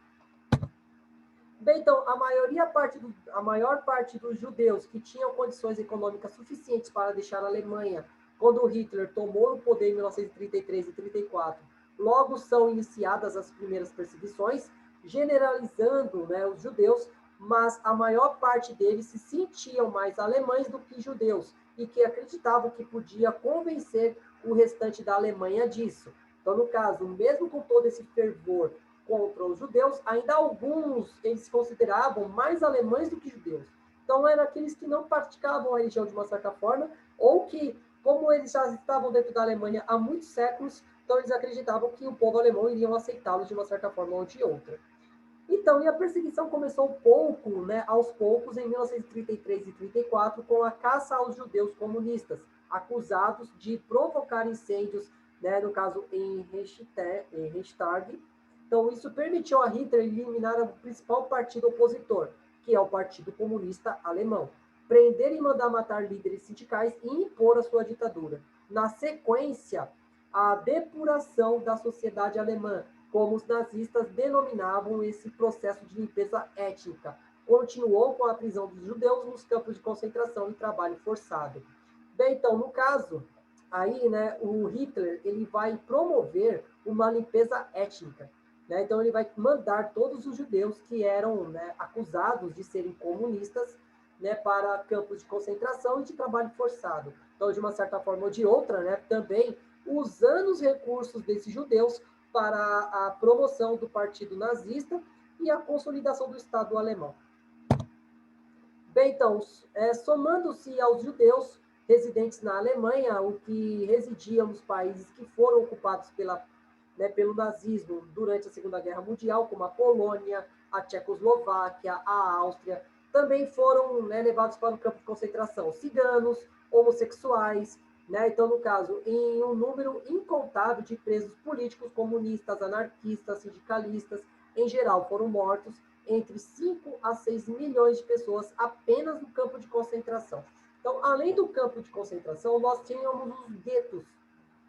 Bem, então, a maior parte dos judeus que tinham condições econômicas suficientes para deixar a Alemanha quando Hitler tomou o poder em 1933 e 34, logo são iniciadas as primeiras perseguições, generalizando, né, os judeus, mas a maior parte deles se sentiam mais alemães do que judeus e que acreditavam que podia convencer o restante da Alemanha disso. Então, no caso, mesmo com todo esse fervor contra os judeus, ainda alguns eles se consideravam mais alemães do que judeus. Então, eram aqueles que não praticavam a religião de uma certa forma, ou que, como eles já estavam dentro da Alemanha há muitos séculos, então eles acreditavam que o povo alemão iriam aceitá-los de uma certa forma ou de outra. Então, e a perseguição começou pouco, né, aos poucos, em 1933 e 34, com a caça aos judeus comunistas, acusados de provocar incêndios, né, no caso em Reichstag. Então, isso permitiu a Hitler eliminar o principal partido opositor, que é o Partido Comunista Alemão, prender e mandar matar líderes sindicais e impor a sua ditadura. Na sequência, a depuração da sociedade alemã, como os nazistas denominavam esse processo de limpeza étnica. Continuou com a prisão dos judeus nos campos de concentração e trabalho forçado. Bem, então, no caso, aí, né, o Hitler, ele vai promover uma limpeza étnica. Né? Então, ele vai mandar todos os judeus que eram, né, acusados de serem comunistas, né, para campos de concentração e de trabalho forçado. Então, de uma certa forma ou de outra, né, também usando os recursos desses judeus para a promoção do partido nazista e a consolidação do Estado alemão. Bem, então, somando-se aos judeus residentes na Alemanha, o que residiam nos países que foram ocupados pelo nazismo durante a Segunda Guerra Mundial, como a Polônia, a Tchecoslováquia, a Áustria, também foram, né, levados para o campo de concentração. Ciganos, homossexuais, né? Então, no caso, em um número incontável de presos políticos, comunistas, anarquistas, sindicalistas, em geral, foram mortos entre 5 a 6 milhões de pessoas apenas no campo de concentração. Então, além do campo de concentração, nós tínhamos os guetos,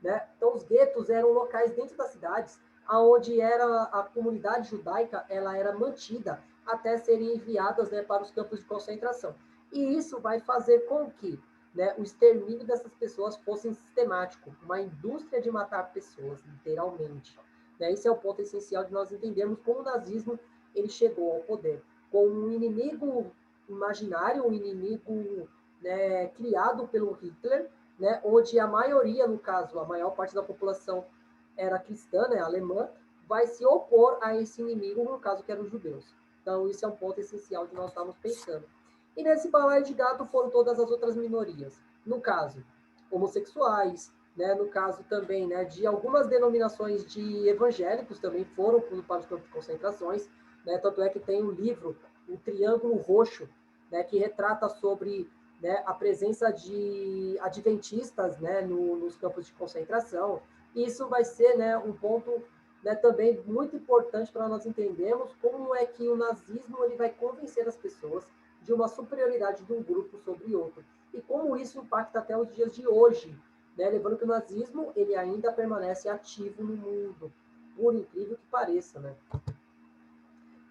né? Então, os guetos eram locais dentro das cidades onde era a comunidade judaica, ela era mantida até serem enviadas, né, para os campos de concentração. E isso vai fazer com que, né, o extermínio dessas pessoas fosse sistemático, uma indústria de matar pessoas, literalmente. Né? Esse é o ponto essencial de nós entendermos como o nazismo ele chegou ao poder, com um inimigo imaginário, um inimigo, né, criado pelo Hitler, né, onde a maioria, no caso, a maior parte da população era cristã, né, alemã, vai se opor a esse inimigo, no caso que eram os judeus. Então, isso é um ponto essencial de nós estarmos pensando. E nesse balaio de gato foram todas as outras minorias. No caso, homossexuais, né, no caso também, né, de algumas denominações de evangélicos também foram para os campos de concentrações, né, tanto é que tem um livro, o Triângulo Roxo, né, que retrata sobre, né, a presença de adventistas, né, nos campos de concentração. E isso vai ser, né, um ponto, né, também muito importante para nós entendermos como é que o nazismo ele vai convencer as pessoas de uma superioridade de um grupo sobre outro. E como isso impacta até os dias de hoje, né? Lembrando que o nazismo ele ainda permanece ativo no mundo, por incrível que pareça, né?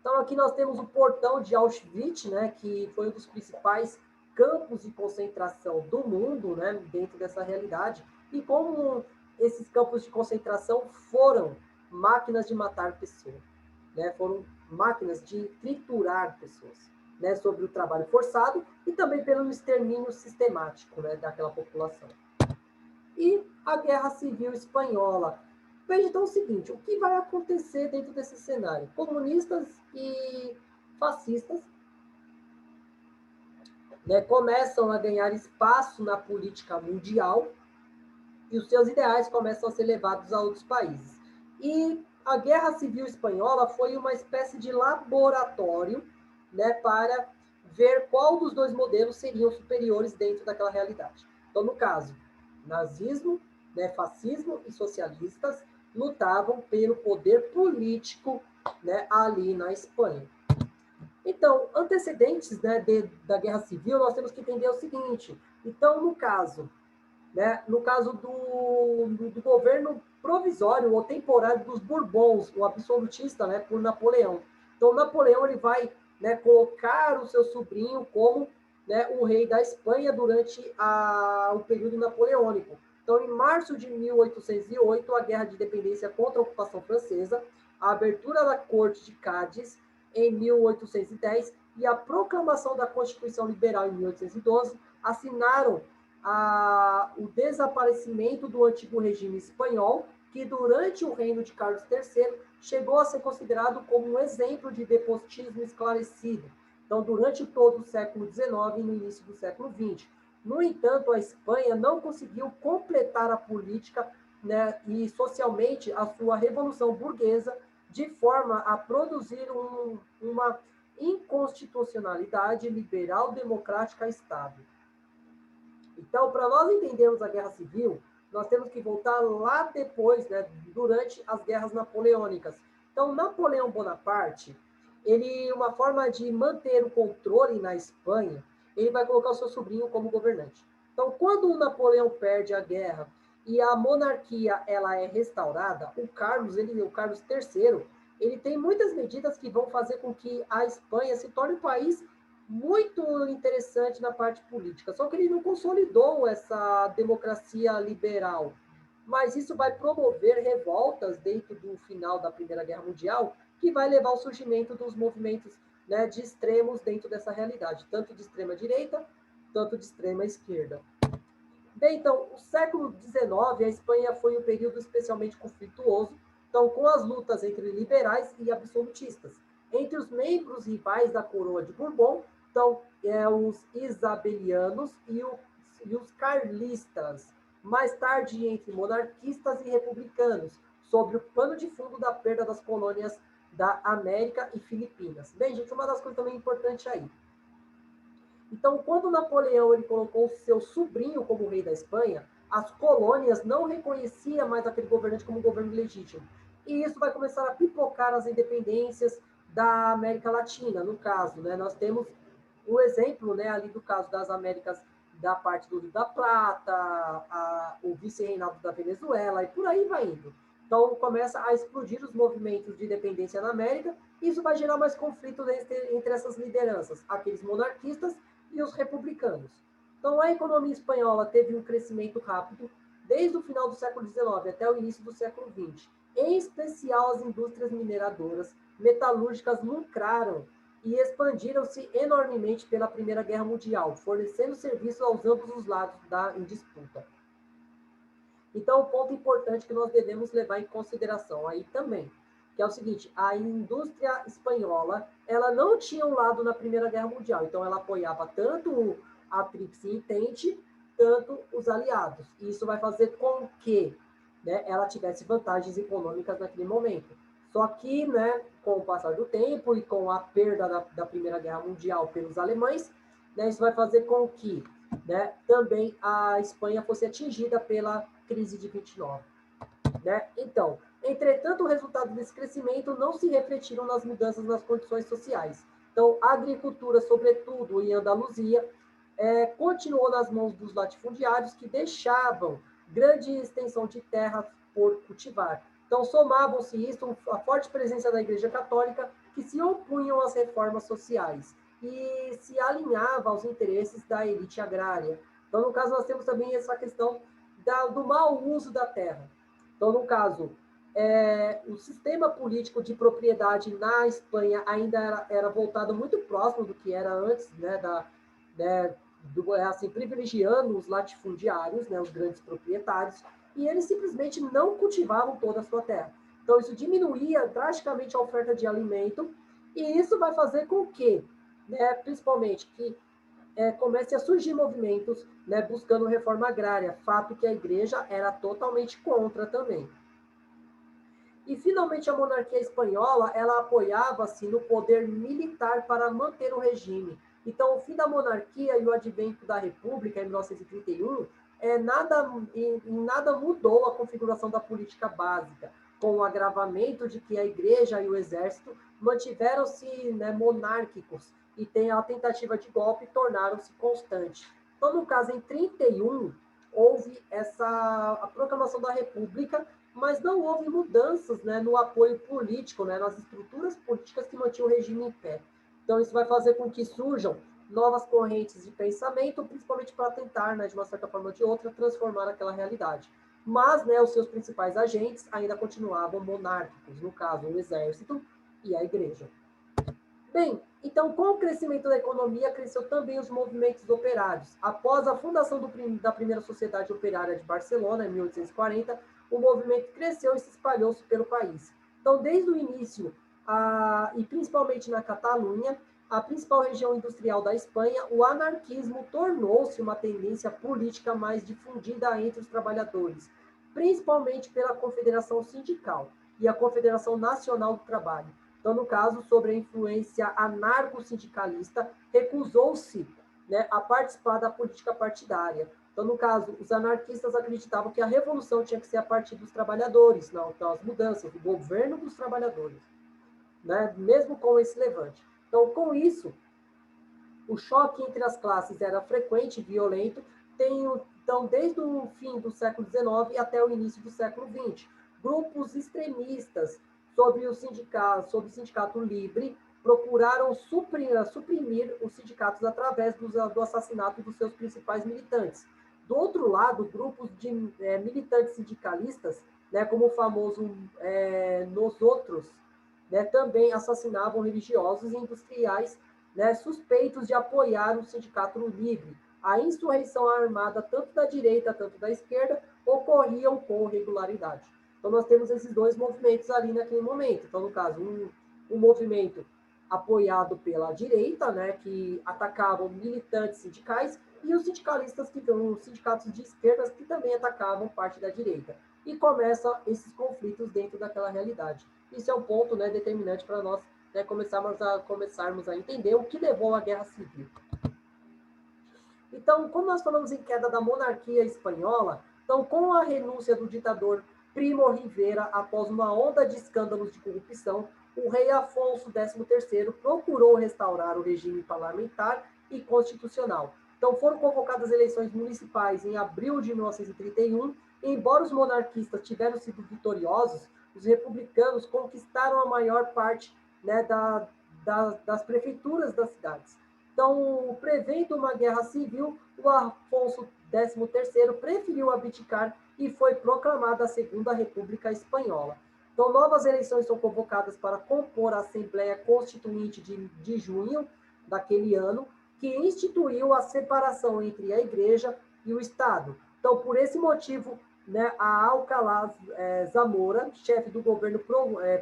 Então aqui nós temos o portão de Auschwitz, né, que foi um dos principais campos de concentração do mundo, né, dentro dessa realidade, e como esses campos de concentração foram máquinas de matar pessoas, né, foram máquinas de triturar pessoas, né, sobre o trabalho forçado e também pelo extermínio sistemático, né, daquela população. E a Guerra Civil Espanhola. Veja então o seguinte, o que vai acontecer dentro desse cenário? Comunistas e fascistas, né, começam a ganhar espaço na política mundial e os seus ideais começam a ser levados a outros países. E a Guerra Civil Espanhola foi uma espécie de laboratório, né, para ver qual dos dois modelos seriam superiores dentro daquela realidade. Então, no caso, nazismo, né, fascismo e socialistas lutavam pelo poder político, né, ali na Espanha. Então, antecedentes, né, da Guerra Civil, nós temos que entender o seguinte. Então, no caso, né, no caso do governo provisório ou temporário dos Bourbons, o absolutista, né, por Napoleão. Então, Napoleão ele vai, né, colocar o seu sobrinho como, né, o rei da Espanha durante o período napoleônico. Então, em março de 1808, a Guerra de Independência contra a ocupação francesa, a abertura da Corte de Cádiz em 1810 e a proclamação da Constituição Liberal em 1812 assinaram o desaparecimento do antigo regime espanhol, que durante o reino de Carlos III chegou a ser considerado como um exemplo de despotismo esclarecido. Então, durante todo o século XIX e no início do século XX. No entanto, a Espanha não conseguiu completar a política, né, e socialmente a sua revolução burguesa de forma a produzir uma inconstitucionalidade liberal democrática estável. Então, para nós entendermos a Guerra Civil, nós temos que voltar lá depois, né, durante as guerras napoleônicas. Então, Napoleão Bonaparte, uma forma de manter o controle na Espanha, ele vai colocar o seu sobrinho como governante. Então, quando o Napoleão perde a guerra e a monarquia ela é restaurada, o Carlos III, ele tem muitas medidas que vão fazer com que a Espanha se torne um país muito interessante na parte política. Só que ele não consolidou essa democracia liberal. Mas isso vai promover revoltas dentro do final da Primeira Guerra Mundial, que vai levar ao surgimento dos movimentos, né, de extremos dentro dessa realidade, tanto de extrema direita, tanto de extrema esquerda. Bem, então, o século XIX, a Espanha foi um período especialmente conflituoso, então, com as lutas entre liberais e absolutistas. Entre os membros rivais da coroa de Bourbon, então, os isabelianos e os carlistas. Mais tarde, entre monarquistas e republicanos, sobre o pano de fundo da perda das colônias da América e Filipinas. Bem, gente, uma das coisas também importantes aí. Então, quando Napoleão ele colocou seu sobrinho como rei da Espanha, as colônias não reconheciam mais aquele governante como governo legítimo. E isso vai começar a pipocar as independências da América Latina, no caso, né? Nós temos o exemplo, né, ali do caso das Américas, da parte do Rio da Plata, o vice-reinado da Venezuela, e por aí vai indo. Então, começa a explodir os movimentos de independência na América, e isso vai gerar mais conflito entre essas lideranças, aqueles monarquistas e os republicanos. Então, a economia espanhola teve um crescimento rápido desde o final do século XIX até o início do século XX. Em especial, as indústrias mineradoras, metalúrgicas lucraram e expandiram-se enormemente pela Primeira Guerra Mundial, fornecendo serviço aos ambos os lados em disputa. Então, um ponto importante que nós devemos levar em consideração aí também, que é o seguinte, a indústria espanhola, ela não tinha um lado na Primeira Guerra Mundial, então ela apoiava tanto a Tríplice Entente, tanto os aliados. E isso vai fazer com que, né, ela tivesse vantagens econômicas naquele momento. Só que, né, com o passar do tempo e com a perda da Primeira Guerra Mundial pelos alemães, né, isso vai fazer com que, né, também a Espanha fosse atingida pela crise de 29. Né? Então, entretanto, o resultado desse crescimento não se refletiram nas mudanças nas condições sociais. Então, a agricultura, sobretudo em Andaluzia, continuou nas mãos dos latifundiários que deixavam grande extensão de terra por cultivar. Então, somavam-se isso a forte presença da Igreja Católica, que se opunham às reformas sociais e se alinhava aos interesses da elite agrária. Então, no caso, nós temos também essa questão do mau uso da terra. Então, no caso, o sistema político de propriedade na Espanha ainda era voltado muito próximo do que era antes, né, assim, privilegiando os latifundiários, né, os grandes proprietários, e eles simplesmente não cultivavam toda a sua terra. Então, isso diminuía drasticamente a oferta de alimento, e isso vai fazer com que, né, principalmente, que comece a surgir movimentos, né, buscando reforma agrária, fato que a igreja era totalmente contra também. E, finalmente, a monarquia espanhola, ela apoiava-se no poder militar para manter o regime. Então, o fim da monarquia e o advento da república, em 1931, em nada mudou a configuração da política básica, com o agravamento de que a igreja e o exército mantiveram-se, né, monárquicos, e a tentativa de golpe tornaram-se constantes. Então, no caso, em 31, houve a proclamação da república, mas não houve mudanças, né, no apoio político, né, nas estruturas políticas que mantinham o regime em pé. Então, isso vai fazer com que surjam novas correntes de pensamento, principalmente para tentar, né, de uma certa forma ou de outra, transformar aquela realidade. Mas, né, os seus principais agentes ainda continuavam monárquicos, no caso, o exército e a igreja. Bem, então, com o crescimento da economia, cresceu também os movimentos operários. Após a fundação da primeira Sociedade Operária de Barcelona, em 1840, o movimento cresceu e se espalhou-se pelo país. Então, desde o início, e principalmente na Catalunha, a principal região industrial da Espanha, o anarquismo tornou-se uma tendência política mais difundida entre os trabalhadores, principalmente pela Confederação Sindical e a Confederação Nacional do Trabalho. Então, no caso, sobre a influência anarco-sindicalista, recusou-se, né, a participar da política partidária. Então, no caso, os anarquistas acreditavam que a revolução tinha que ser a partir dos trabalhadores, não, então as mudanças, do governo dos trabalhadores, né, mesmo com esse levante. Então, com isso, o choque entre as classes era frequente e violento, então, desde o fim do século XIX até o início do século XX. Grupos extremistas sob o Sindicato Livre procuraram suprimir os sindicatos através do assassinato dos seus principais militantes. Do outro lado, grupos de militantes sindicalistas, né, como o famoso Nos Outros, né, também assassinavam religiosos e industriais, né, suspeitos de apoiar o Sindicato Livre. A insurreição armada, tanto da direita, tanto da esquerda, ocorriam com regularidade. Então, nós temos esses dois movimentos ali naquele momento. Então, no caso, um movimento apoiado pela direita, né, que atacavam militantes sindicais, e os sindicalistas, os sindicatos de esquerda, que também atacavam parte da direita. E começam esses conflitos dentro daquela realidade. Isso é um ponto, né, determinante para nós, né, começarmos a entender o que levou à Guerra Civil. Então, como nós falamos em queda da monarquia espanhola, então, com a renúncia do ditador Primo Rivera, após uma onda de escândalos de corrupção, o rei Afonso XIII procurou restaurar o regime parlamentar e constitucional. Então, foram convocadas eleições municipais em abril de 1931, e, embora os monarquistas tivessem sido vitoriosos, os republicanos conquistaram a maior parte, né, das prefeituras das cidades. Então, prevendo uma guerra civil, o Afonso XIII preferiu abdicar e foi proclamada a Segunda República Espanhola. Então, novas eleições são convocadas para compor a Assembleia Constituinte de junho daquele ano, que instituiu a separação entre a Igreja e o Estado. Então, por esse motivo, né, a Alcalá Zamora, chefe do governo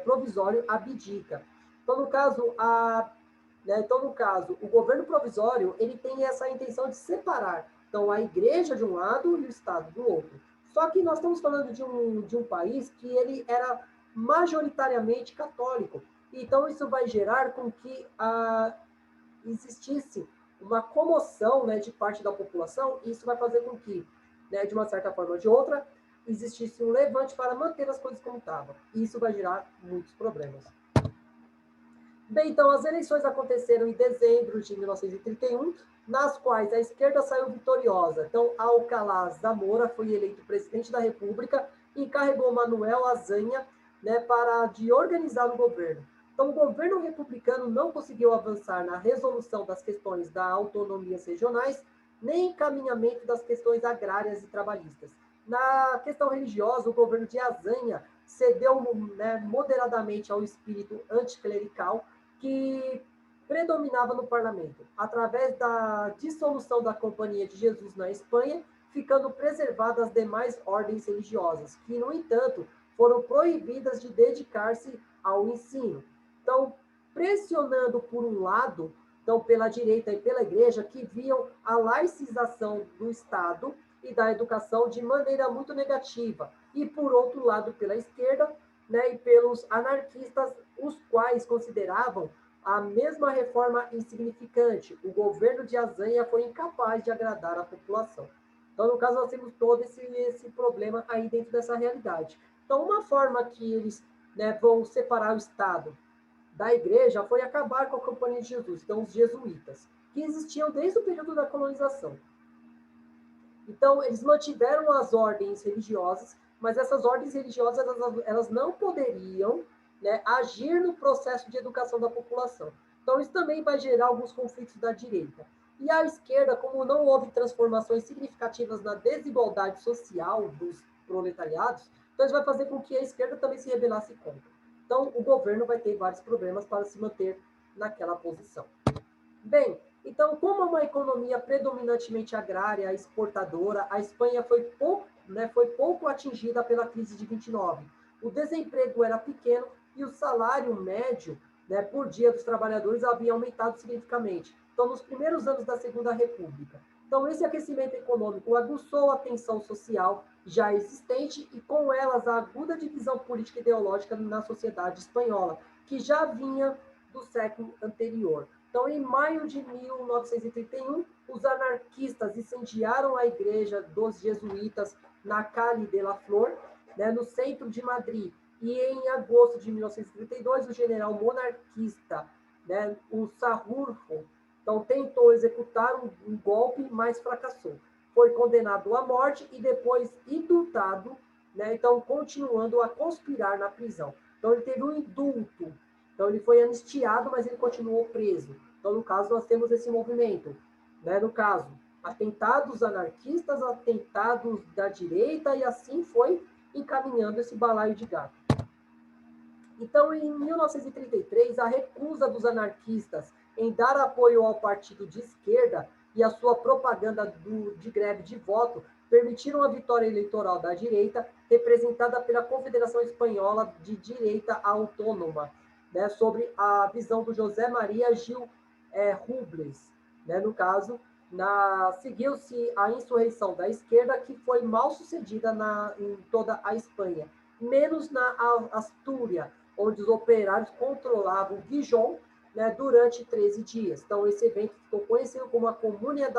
provisório, abdica. Então, no caso, o governo provisório, ele tem essa intenção de separar, então, a igreja de um lado e o Estado do outro. Só que nós estamos falando de um país que ele era majoritariamente católico. Então, isso vai gerar com que existisse uma comoção, né, de parte da população, e isso vai fazer com que, né, de uma certa forma ou de outra, existisse um levante para manter as coisas como estavam. E isso vai gerar muitos problemas. Bem, então, as eleições aconteceram em dezembro de 1931, nas quais a esquerda saiu vitoriosa. Então, Alcalá Zamora foi eleito presidente da República e encarregou Manuel Azaña, né, de organizar o governo. Então, o governo republicano não conseguiu avançar na resolução das questões das autonomias regionais, nem encaminhamento das questões agrárias e trabalhistas. Na questão religiosa, o governo de Azaña cedeu, né, moderadamente ao espírito anticlerical que predominava no parlamento. Através da dissolução da Companhia de Jesus na Espanha, ficando preservadas as demais ordens religiosas, que, no entanto, foram proibidas de dedicar-se ao ensino. Então, pressionando por um lado, então pela direita e pela igreja, que viam a laicização do Estado e da educação de maneira muito negativa, e por outro lado pela esquerda, né, e pelos anarquistas, os quais consideravam a mesma reforma insignificante. O governo de Azanha foi incapaz de agradar a população. Então, no caso, nós temos todo esse problema aí dentro dessa realidade. Então, uma forma que eles, né, vão separar o Estado da igreja foi acabar com a Companhia de Jesus, então os jesuítas, que existiam desde o período da colonização. Então, eles mantiveram as ordens religiosas, mas essas ordens religiosas elas não poderiam, né, agir no processo de educação da população. Então, isso também vai gerar alguns conflitos da direita. E a esquerda, como não houve transformações significativas na desigualdade social dos proletariados, então isso vai fazer com que a esquerda também se rebelasse contra. Então, o governo vai ter vários problemas para se manter naquela posição. Bem, então, como é uma economia predominantemente agrária, exportadora, a Espanha foi pouco atingida pela crise de 29. O desemprego era pequeno e o salário médio, né, por dia dos trabalhadores havia aumentado significativamente. Então, nos primeiros anos da Segunda República. Então, esse aquecimento econômico aguçou a tensão social já existente e, com elas, a aguda divisão política e ideológica na sociedade espanhola, que já vinha do século anterior. Então, em maio de 1931, os anarquistas incendiaram a igreja dos jesuítas na Calle de la Flor, né, no centro de Madrid. E em agosto de 1932, o general monarquista, né, o Sanjurjo, então, tentou executar um golpe, mas fracassou. Foi condenado à morte e depois indultado, né, então continuando a conspirar na prisão. Então, ele teve um indulto. Então, ele foi anistiado, mas ele continuou preso. Então, no caso, nós temos esse movimento. Né? No caso, atentados anarquistas, atentados da direita, e assim foi encaminhando esse balaio de gato. Então, em 1933, a recusa dos anarquistas em dar apoio ao partido de esquerda e a sua propaganda de greve de voto permitiram a vitória eleitoral da direita, representada pela Confederação Espanhola de Direita Autônoma, né, sobre a visão do José Maria Gil Robles. Né, no caso, seguiu-se a insurreição da esquerda, que foi mal sucedida em toda a Espanha, menos na Astúria, onde os operários controlavam Gijón, né, durante 13 dias. Então, esse evento ficou conhecido como a Comuna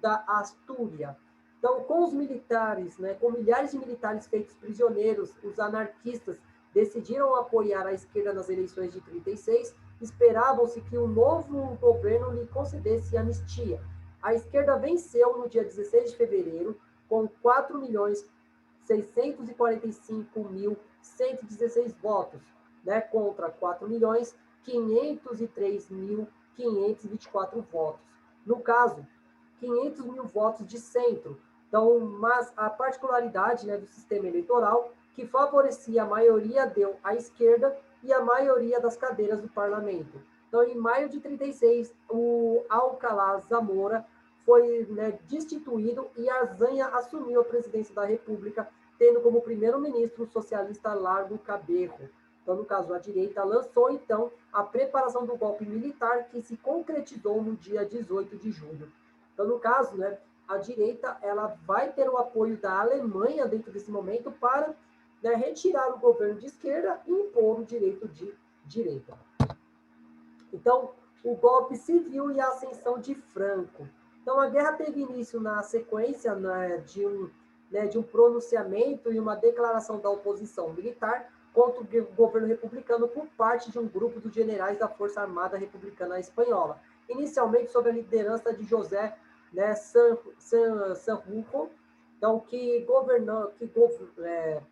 da Astúria. Então, com os militares, né, com milhares de militares feitos prisioneiros, os anarquistas decidiram apoiar a esquerda nas eleições de 36, esperavam-se que o novo governo lhe concedesse anistia. A esquerda venceu no dia 16 de fevereiro, com 4.645.116 votos, né, contra 4.503.524 votos. No caso, 500 mil votos de centro. Então, mas a particularidade, né, do sistema eleitoral, que favorecia a maioria deu à esquerda e a maioria das cadeiras do parlamento. Então, em maio de 36, o Alcalá Zamora foi, né, destituído e Azanha assumiu a presidência da República, tendo como primeiro-ministro o socialista Largo Cabello. Então, no caso, a direita lançou, então, a preparação do golpe militar, que se concretizou no dia 18 de julho. Então, no caso, né, a direita ela vai ter o apoio da Alemanha dentro desse momento para, né, retirar o governo de esquerda e impor o direito de direita. Então, o golpe civil e a ascensão de Franco. Então, a guerra teve início na sequência, né, de um pronunciamento e uma declaração da oposição militar contra o governo republicano por parte de um grupo dos generais da Força Armada Republicana Espanhola, inicialmente sob a liderança de José, né, Sanjurjo, então,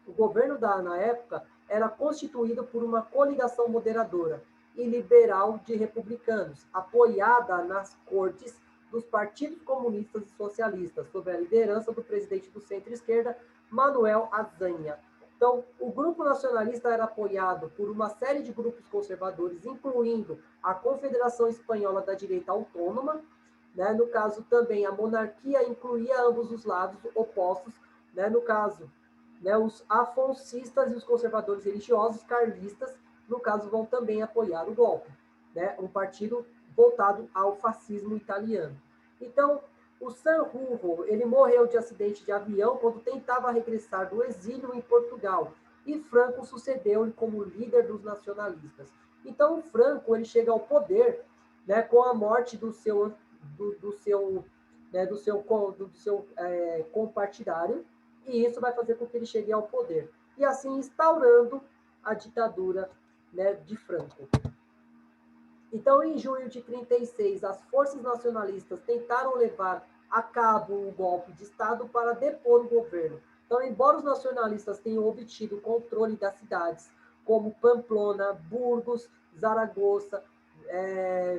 o governo na época era constituído por uma coligação moderadora e liberal de republicanos, apoiada nas cortes dos partidos comunistas e socialistas, sob a liderança do presidente do centro-esquerda, Manuel Azaña. Então, o grupo nacionalista era apoiado por uma série de grupos conservadores, incluindo a Confederação Espanhola da Direita Autônoma, né? No caso também a monarquia incluía ambos os lados opostos, né? No caso, né, os afoncistas e os conservadores religiosos carlistas, no caso, vão também apoiar o golpe, né? Um partido voltado ao fascismo italiano. Então, o Sanjurjo, ele morreu de acidente de avião quando tentava regressar do exílio em Portugal, e Franco sucedeu-lhe como líder dos nacionalistas. Então, Franco, ele chega ao poder, né, com a morte do seu, né, do seu compartidário, e isso vai fazer com que ele chegue ao poder. E assim instaurando a ditadura, né, de Franco. Então, em junho de 36, as forças nacionalistas tentaram levar a cabo o golpe de Estado para depor o governo. Então, embora os nacionalistas tenham obtido o controle das cidades, como Pamplona, Burgos, Zaragoza,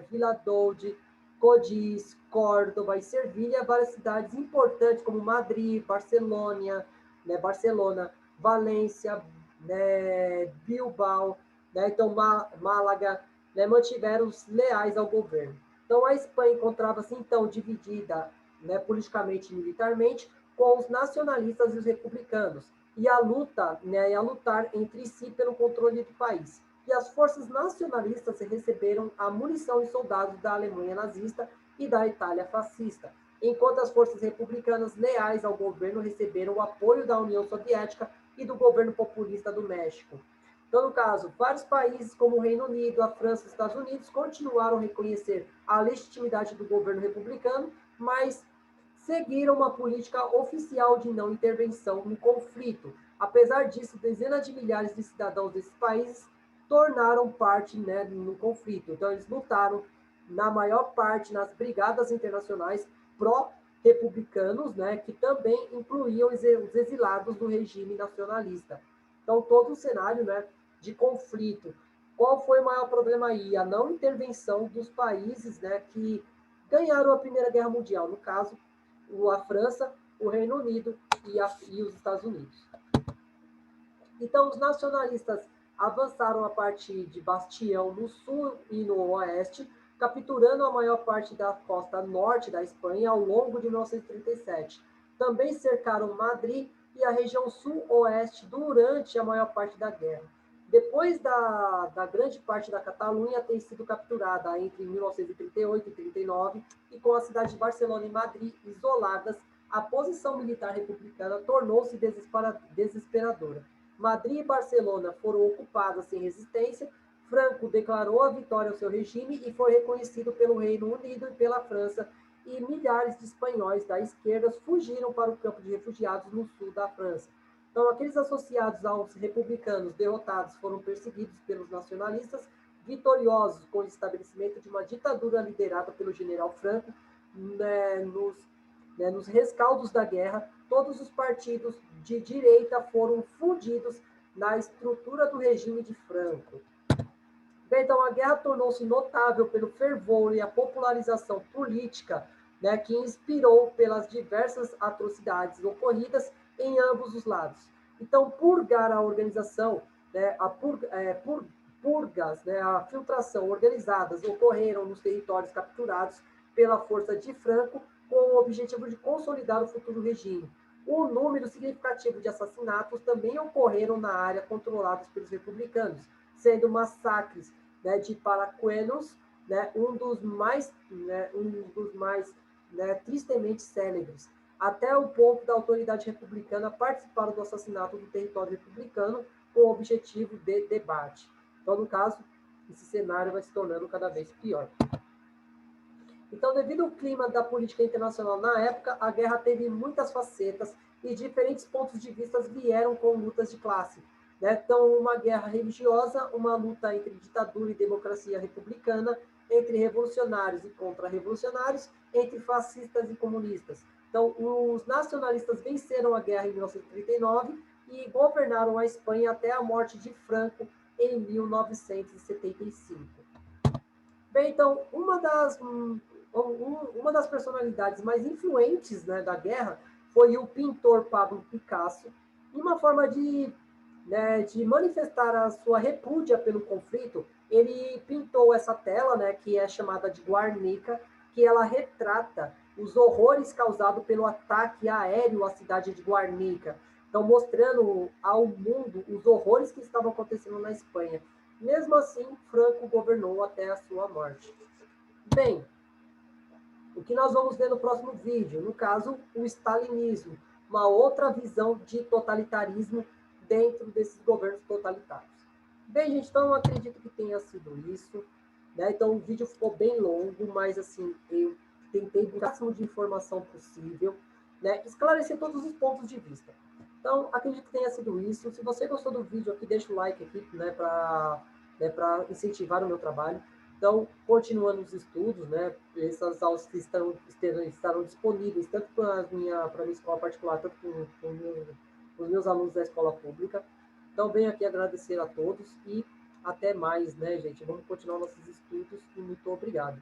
Viladolid, Codiz, Córdoba e Sevilha, várias cidades importantes como Madrid, Barcelona, Valência, Bilbao, então Málaga, mantiveram leais ao governo. Então, a Espanha encontrava-se, então, dividida, politicamente e militarmente, com os nacionalistas e os republicanos, e a lutar entre si pelo controle do país. E as forças nacionalistas receberam a munição e soldados da Alemanha nazista e da Itália fascista, enquanto as forças republicanas leais ao governo receberam o apoio da União Soviética e do governo populista do México. Então, no caso, vários países como o Reino Unido, a França e os Estados Unidos continuaram a reconhecer a legitimidade do governo republicano, mas seguiram uma política oficial de não intervenção no conflito. Apesar disso, dezenas de milhares de cidadãos desses países tornaram parte, no conflito. Então, eles lutaram, na maior parte, nas brigadas internacionais pró-republicanos, que também incluíam os exilados do regime nacionalista. Então, todo o cenário, de conflito. Qual foi o maior problema aí? A não intervenção dos países, que ganharam a Primeira Guerra Mundial, no caso, a França, o Reino Unido e os Estados Unidos. Então, os nacionalistas avançaram a partir de Bastião, no sul e no oeste, capturando a maior parte da costa norte da Espanha ao longo de 1937. Também cercaram Madrid e a região sul-oeste durante a maior parte da guerra. Depois da grande parte da Catalunha ter sido capturada entre 1938 e 1939, e com a cidade de Barcelona e Madrid isoladas, a posição militar republicana tornou-se desesperadora. Madrid e Barcelona foram ocupadas sem resistência, Franco declarou a vitória ao seu regime e foi reconhecido pelo Reino Unido e pela França, e milhares de espanhóis da esquerda fugiram para o campo de refugiados no sul da França. Então, aqueles associados aos republicanos derrotados foram perseguidos pelos nacionalistas, vitoriosos com o estabelecimento de uma ditadura liderada pelo general Franco. Nos rescaldos da guerra, todos os partidos de direita foram fundidos na estrutura do regime de Franco. Bem, então, a guerra tornou-se notável pelo fervor e a popularização política, que inspirou pelas diversas atrocidades ocorridas em ambos os lados. Então, purgar a organização, purgas, a filtração organizadas ocorreram nos territórios capturados pela força de Franco, com o objetivo de consolidar o futuro regime. Um número significativo de assassinatos também ocorreram na área controlada pelos republicanos, sendo massacres, de Paracuelos, um dos mais tristemente célebres, até o ponto da autoridade republicana participar do assassinato do território republicano com o objetivo de debate. Então, no caso, esse cenário vai se tornando cada vez pior. Então, devido ao clima da política internacional na época, a guerra teve muitas facetas e diferentes pontos de vista vieram com lutas de classe. Então, uma guerra religiosa, uma luta entre ditadura e democracia republicana, entre revolucionários e contra-revolucionários, entre fascistas e comunistas. Então, os nacionalistas venceram a guerra em 1939 e governaram a Espanha até a morte de Franco em 1975. Bem, então, uma das personalidades mais influentes, da guerra foi o pintor Pablo Picasso, e uma forma de manifestar a sua repúdia pelo conflito, ele pintou essa tela, que é chamada de Guernica, que ela retrata os horrores causados pelo ataque aéreo à cidade de Guarnica. Então, mostrando ao mundo os horrores que estavam acontecendo na Espanha. Mesmo assim, Franco governou até a sua morte. Bem, o que nós vamos ver no próximo vídeo? No caso, o stalinismo, uma outra visão de totalitarismo dentro desses governos totalitários. Bem, gente, então eu acredito que tenha sido isso. Né? Então o vídeo ficou bem longo, mas assim, eu tentei o máximo de informação possível, né? Esclarecer todos os pontos de vista. Então, acredito que tenha sido isso. Se você gostou do vídeo aqui, deixa o like aqui, né, para incentivar o meu trabalho. Então, continuando os estudos, né, essas aulas que estarão disponíveis tanto para a minha escola particular, tanto para os meus alunos da escola pública. Então, venho aqui agradecer a todos e até mais, né, gente? Vamos continuar nossos estudos e muito obrigado.